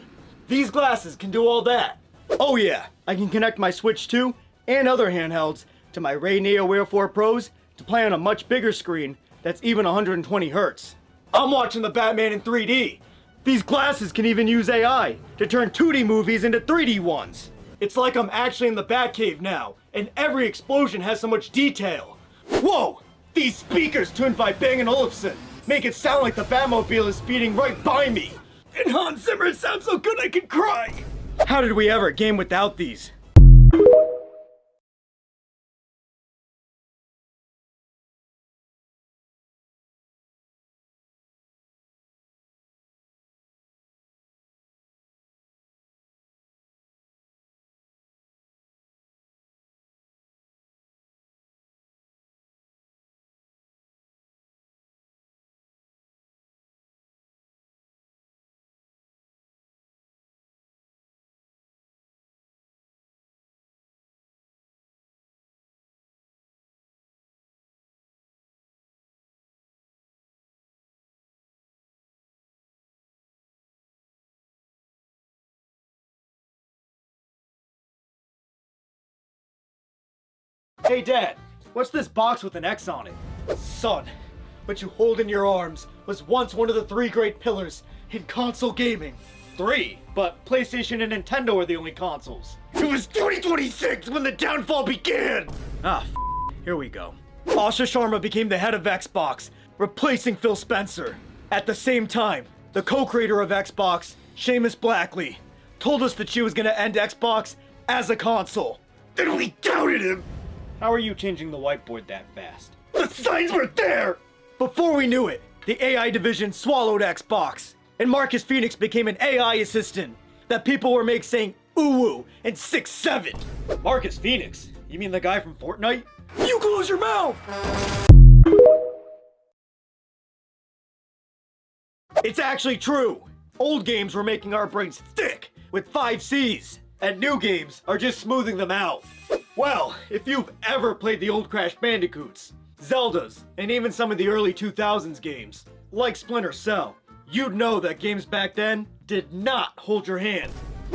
These glasses can do all that. Oh yeah, I can connect my Switch 2 and other handhelds to my Ray Neo Air 4 Pros to play on a much bigger screen that's even 120 hertz. I'm watching the Batman in 3D. These glasses can even use AI to turn 2D movies into 3D ones. It's like I'm actually in the Batcave now, and every explosion has so much detail. Whoa! These speakers tuned by Bang & Olufsen make it sound like the Batmobile is speeding right by me. And Hans Zimmer sounds so good I can cry! How did we ever game without these? Hey Dad, what's this box with an X on it? Son, what you hold in your arms was once one of the 3 great pillars in console gaming. 3? But PlayStation and Nintendo are the only consoles. It was 2026 when the downfall began! Here we go. Asha Sharma became the head of Xbox, replacing Phil Spencer. At the same time, the co-creator of Xbox, Seamus Blackley, told us that she was gonna end Xbox as a console. Then we doubted him! How are you changing the whiteboard that fast? The signs were there! Before we knew it, the AI division swallowed Xbox, and Marcus Phoenix became an AI assistant that people were saying ooh and 6-7. Marcus Phoenix? You mean the guy from Fortnite? You close your mouth! It's actually true! Old games were making our brains thick with 5 C's, and new games are just smoothing them out. Well, if you've ever played the old Crash Bandicoots, Zeldas, and even some of the early 2000s games, like Splinter Cell, you'd know that games back then did not hold your hand.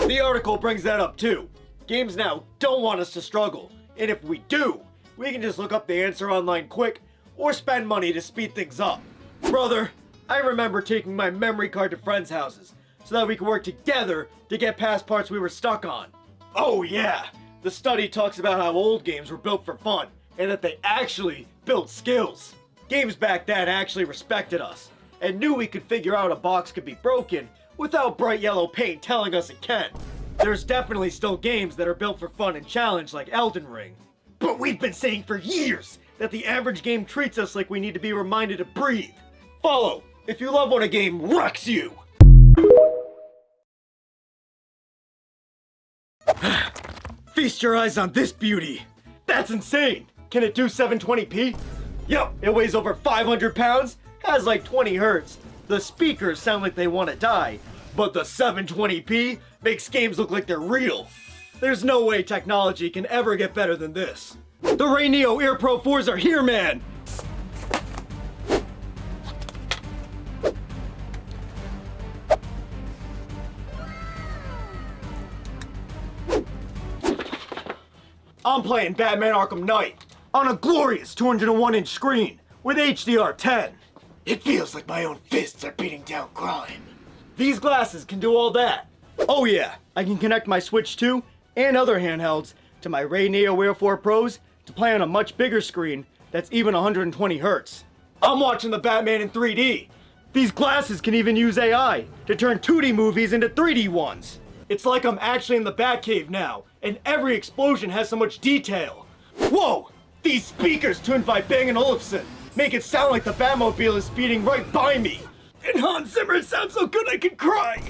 The article brings that up too. Games now don't want us to struggle, and if we do, we can just look up the answer online quick or spend money to speed things up. Brother, I remember taking my memory card to friends' houses so that we could work together to get past parts we were stuck on. Oh yeah, the study talks about how old games were built for fun and that they actually built skills. Games back then actually respected us and knew we could figure out a box could be broken without bright yellow paint telling us it can. There's definitely still games that are built for fun and challenge like Elden Ring. But we've been saying for years that the average game treats us like we need to be reminded to breathe. Follow if you love when a game wrecks you. Feast your eyes on this beauty. That's insane. Can it do 720p? Yep, it weighs over 500 pounds, has like 20 hertz. The speakers sound like they want to die, but the 720p makes games look like they're real. There's no way technology can ever get better than this. The Ray Neo Ear Pro 4s are here, man! I'm playing Batman Arkham Knight on a glorious 201-inch screen with HDR10. It feels like my own fists are beating down crime. These glasses can do all that. Oh yeah, I can connect my Switch 2 and other handhelds to my Ray Neo Ear 4 Pros to play on a much bigger screen that's even 120 hertz. I'm watching the Batman in 3D. These glasses can even use AI to turn 2D movies into 3D ones. It's like I'm actually in the Batcave now, and every explosion has so much detail. Whoa! These speakers tuned by Bang & Olufsen make it sound like the Batmobile is speeding right by me. And Hans Zimmer sounds so good I could cry.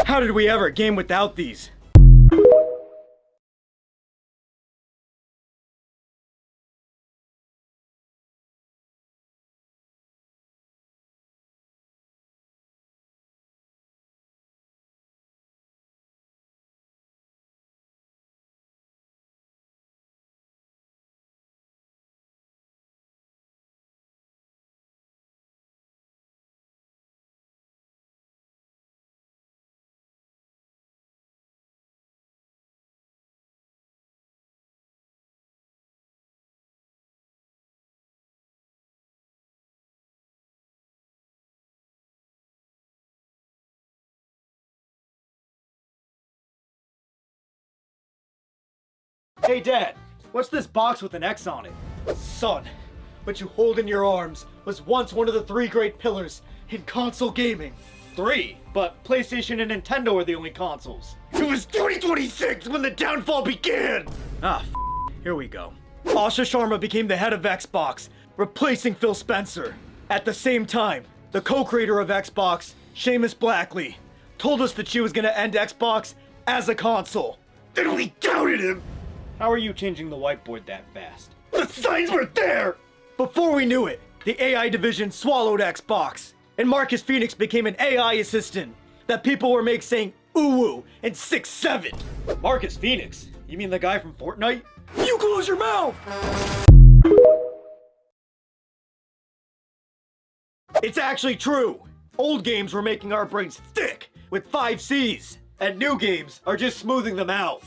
How did we ever game without these? Hey Dad, what's this box with an X on it? Son, what you hold in your arms was once one of the 3 great pillars in console gaming. 3? But PlayStation and Nintendo are the only consoles. It was 2026 when the downfall began! Ah, here we go. Asha Sharma became the head of Xbox, replacing Phil Spencer. At the same time, the co-creator of Xbox, Seamus Blackley, told us that she was gonna end Xbox as a console. Then we doubted him! How are you changing the whiteboard that fast? The signs were there! Before we knew it, the AI division swallowed Xbox, and Marcus Phoenix became an AI assistant that people were saying ooh and 6-7. Marcus Phoenix? You mean the guy from Fortnite? You close your mouth! It's actually true! Old games were making our brains thick with 5 Cs, and new games are just smoothing them out.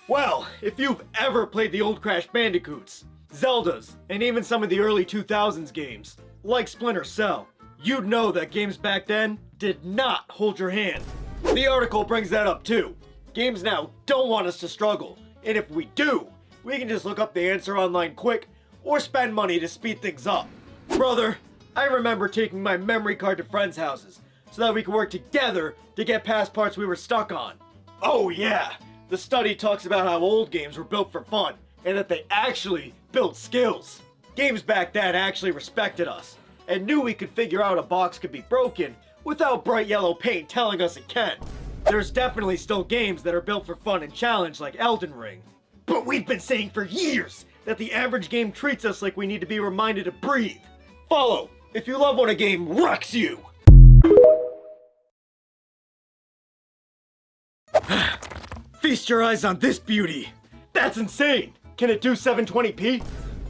Well, if you've ever played the old Crash Bandicoots, Zeldas, and even some of the early 2000s games, like Splinter Cell, you'd know that games back then did not hold your hand. The article brings that up too. Games now don't want us to struggle, and if we do, we can just look up the answer online quick or spend money to speed things up. Brother, I remember taking my memory card to friends' houses so that we could work together to get past parts we were stuck on. Oh yeah, the study talks about how old games were built for fun and that they actually built skills. Games back then actually respected us and knew we could figure out a box could be broken without bright yellow paint telling us it can. There's definitely still games that are built for fun and challenge like Elden Ring. But we've been saying for years that the average game treats us like we need to be reminded to breathe. Follow if you love when a game wrecks you. Feast your eyes on this beauty. That's insane. Can it do 720p?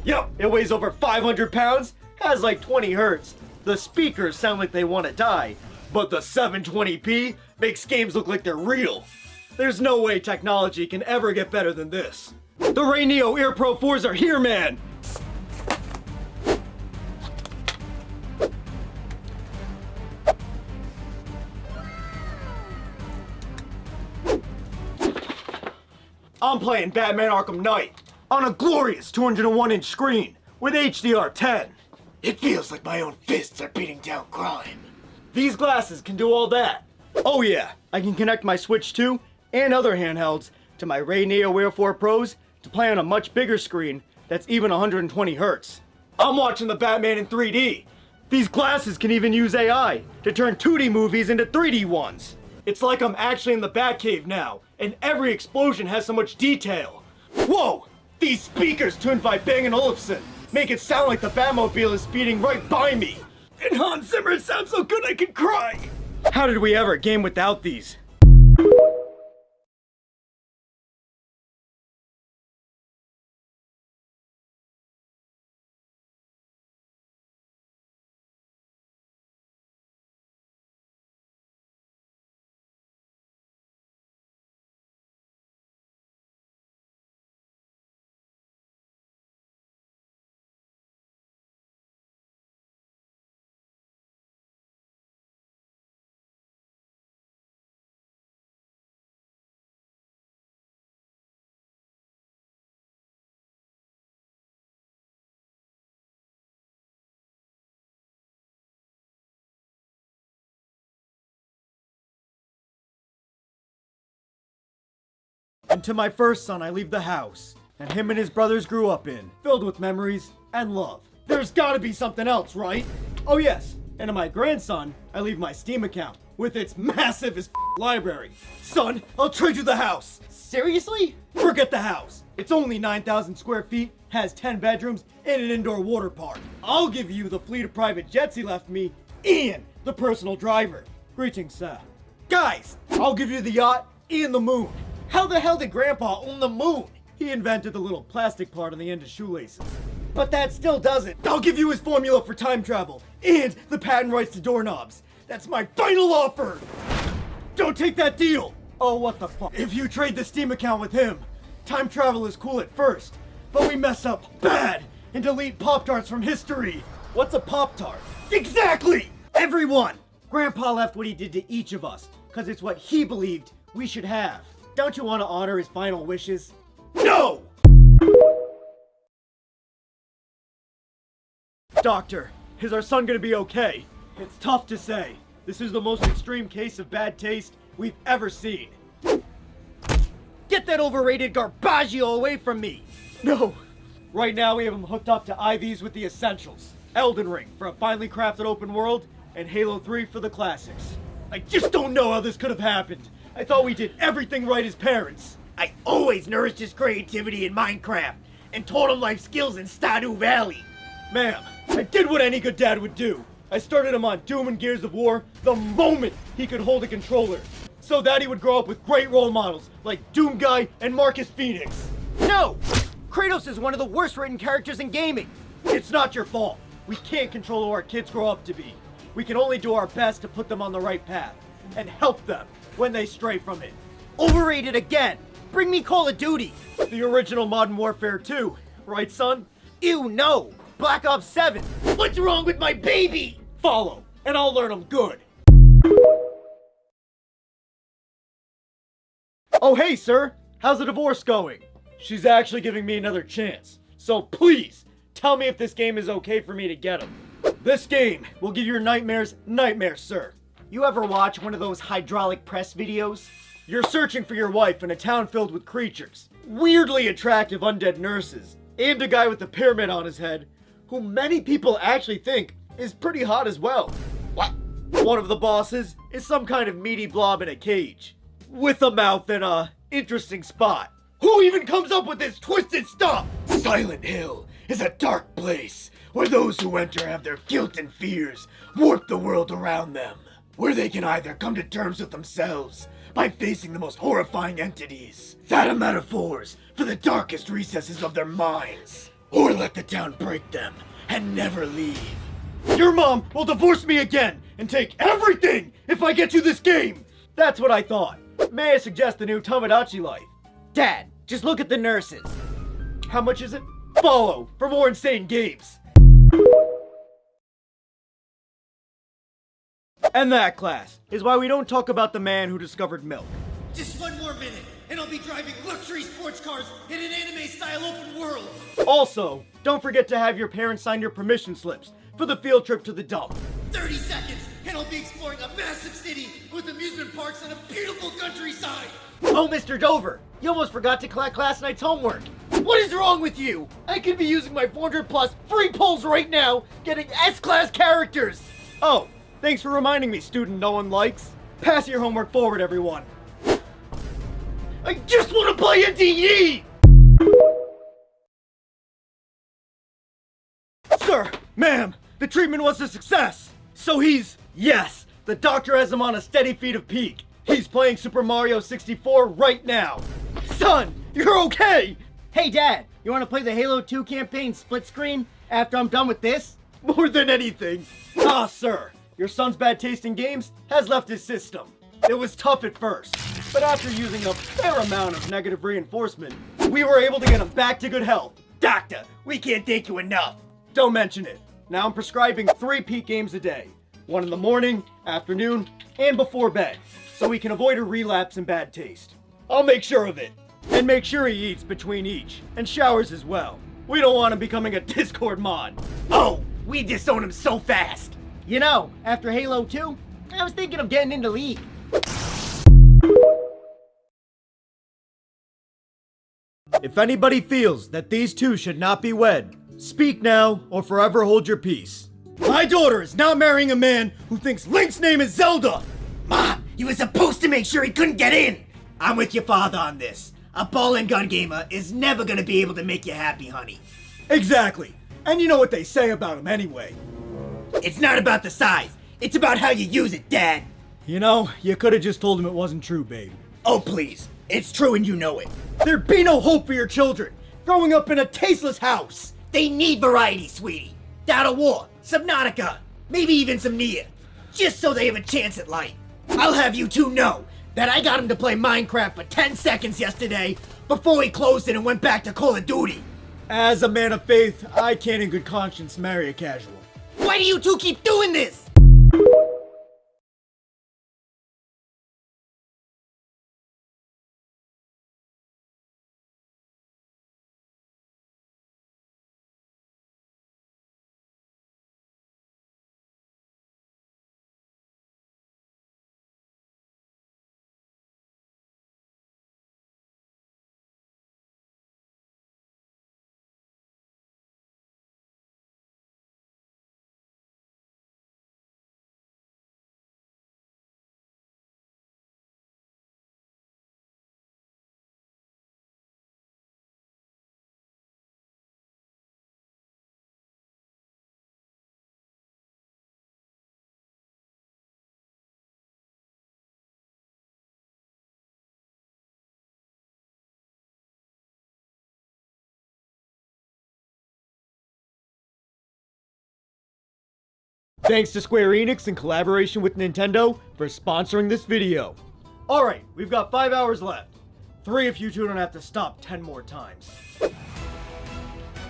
Yep, it weighs over 500 pounds, has like 20 hertz. The speakers sound like they want to die, but the 720p makes games look like they're real. There's no way technology can ever get better than this. The Ray Neo Ear Pro 4s are here, man! I'm playing Batman Arkham Knight on a glorious 201-inch screen with HDR10. It feels like my own fists are beating down crime. These glasses can do all that. Oh yeah, I can connect my Switch 2 and other handhelds to my Ray Neo Ear 4 Pros to play on a much bigger screen that's even 120 hertz. I'm watching the Batman in 3D. These glasses can even use AI to turn 2D movies into 3D ones. It's like I'm actually in the Batcave now, and every explosion has so much detail. Whoa! These speakers tuned by Bang & Olufsen make it sound like the Batmobile is speeding right by me. And Hans Zimmer, it sounds so good I could cry. How did we ever game without these? And to my first son I leave the house, and him and his brothers grew up in, filled with memories and love. There's gotta be something else, right? Oh yes, and to my grandson, I leave my Steam account, with its massive as library. Son, I'll trade you the house! Seriously? Forget the house! It's only 9,000 square feet, has 10 bedrooms, and an indoor water park. I'll give you the fleet of private jets he left me, and the personal driver. Greetings, sir. Guys, I'll give you the yacht and the moon. How the hell did Grandpa own the moon? He invented the little plastic part on the end of shoelaces. But that still doesn't. I'll give you his formula for time travel and the patent rights to doorknobs. That's my final offer. Don't take that deal. Oh, what the fuck? If you trade the Steam account with him, time travel is cool at first, but we mess up bad and delete Pop-Tarts from history. What's a Pop-Tart? Exactly! Everyone! Grandpa left what he did to each of us, because it's what he believed we should have. Don't you want to honor his final wishes? No! Doctor, is our son gonna be okay? It's tough to say. This is the most extreme case of bad taste we've ever seen. Get that overrated garbaggio away from me! No! Right now we have him hooked up to IVs with the essentials. Elden Ring for a finely crafted open world, and Halo 3 for the classics. I just don't know how this could have happened. I thought we did everything right as parents. I always nourished his creativity in Minecraft and taught him life skills in Stardew Valley. Ma'am, I did what any good dad would do. I started him on Doom and Gears of War the moment he could hold a controller, so that he would grow up with great role models like Doom Guy and Marcus Phoenix. No! Kratos is one of the worst written characters in gaming. It's not your fault. We can't control who our kids grow up to be. We can only do our best to put them on the right path and help them when they stray from it. Overrated again. Bring me Call of Duty. The original Modern Warfare 2, right, son? Ew, no. Black Ops 7. What's wrong with my baby? Follow, and I'll learn them good. Oh, hey, sir. How's the divorce going? She's actually giving me another chance. So please, tell me if this game is okay for me to get him. This game will give your nightmares nightmares, sir. You ever watch one of those hydraulic press videos? You're searching for your wife in a town filled with creatures, weirdly attractive undead nurses, and a guy with a pyramid on his head, who many people actually think is pretty hot as well. What? One of the bosses is some kind of meaty blob in a cage, with a mouth and a interesting spot. Who even comes up with this twisted stuff? Silent Hill is a dark place where those who enter have their guilt and fears warp the world around them, where they can either come to terms with themselves by facing the most horrifying entities, that are metaphors for the darkest recesses of their minds, or let the town break them and never leave. Your mom will divorce me again and take everything if I get you this game. That's what I thought. May I suggest the new Tomodachi Life? Dad, just look at the nurses. How much is it? Follow for more insane games. And that, class, is why we don't talk about the man who discovered milk. Just one more minute, and I'll be driving luxury sports cars in an anime-style open world. Also, don't forget to have your parents sign your permission slips for the field trip to the dump. 30 seconds, and I'll be exploring a massive city with amusement parks and a beautiful countryside. Oh, Mr. Dover, you almost forgot to collect class night's homework. What is wrong with you? I could be using my 400 plus free pulls right now, getting S-class characters. Oh, thanks for reminding me, student no one likes. Pass your homework forward, everyone. I just want to play a DE! Sir, ma'am, the treatment was a success. So he's, yes, the doctor has him on a steady feet of peak. He's playing Super Mario 64 right now. Son, you're okay. Hey, Dad, you want to play the Halo 2 campaign split screen after I'm done with this? More than anything. Ah, sir, your son's bad taste in games has left his system. It was tough at first, but after using a fair amount of negative reinforcement, we were able to get him back to good health. Doctor, we can't thank you enough. Don't mention it. Now I'm prescribing 3 peak games a day. 1 in the morning, afternoon, and before bed, so we can avoid a relapse in bad taste. I'll make sure of it. And make sure he eats between each, and showers as well. We don't want him becoming a Discord mod. Oh, we disown him so fast. You know, after Halo 2, I was thinking of getting into League. If anybody feels that these two should not be wed, speak now or forever hold your peace. My daughter is not marrying a man who thinks Link's name is Zelda! Ma, you were supposed to make sure he couldn't get in. I'm with your father on this. A ball and gun gamer is never gonna be able to make you happy, honey. Exactly. And you know what they say about him anyway. It's not about the size. It's about how you use it, Dad. You know, you could have just told him it wasn't true, babe. Oh, please. It's true and you know it. There'd be no hope for your children growing up in a tasteless house. They need variety, sweetie. God of War, Subnautica, maybe even some Nier. Just so they have a chance at life. I'll have you two know that I got him to play Minecraft for 10 seconds yesterday before he closed it and went back to Call of Duty. As a man of faith, I can't in good conscience marry a casual. Why do you two keep doing this? Thanks to Square Enix in collaboration with Nintendo for sponsoring this video. Alright, we've got 5 hours left. 3 if you two don't have to stop 10 more times.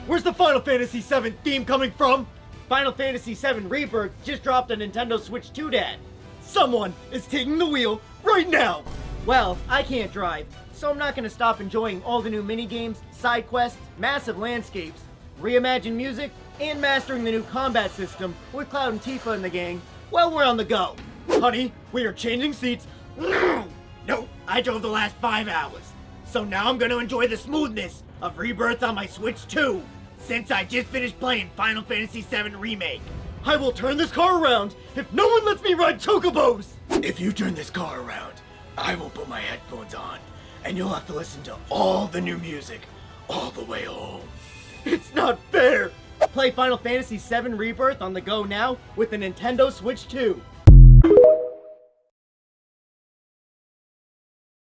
Where's the Final Fantasy VII theme coming from? Final Fantasy VII Rebirth just dropped on Nintendo Switch 2, Dad. Someone is taking the wheel right now! Well, I can't drive, so I'm not gonna stop enjoying all the new minigames, side quests, massive landscapes, reimagined music, and mastering the new combat system with Cloud and Tifa in the gang while we're on the go. Honey, we are changing seats. No, I drove the last 5 hours. So now I'm gonna enjoy the smoothness of Rebirth on my Switch 2, since I just finished playing Final Fantasy VII Remake. I will turn this car around if no one lets me ride chocobos! If you turn this car around, I will put my headphones on, and you'll have to listen to all the new music all the way home. It's not fair! Play Final Fantasy VII Rebirth on the go now with the Nintendo Switch 2.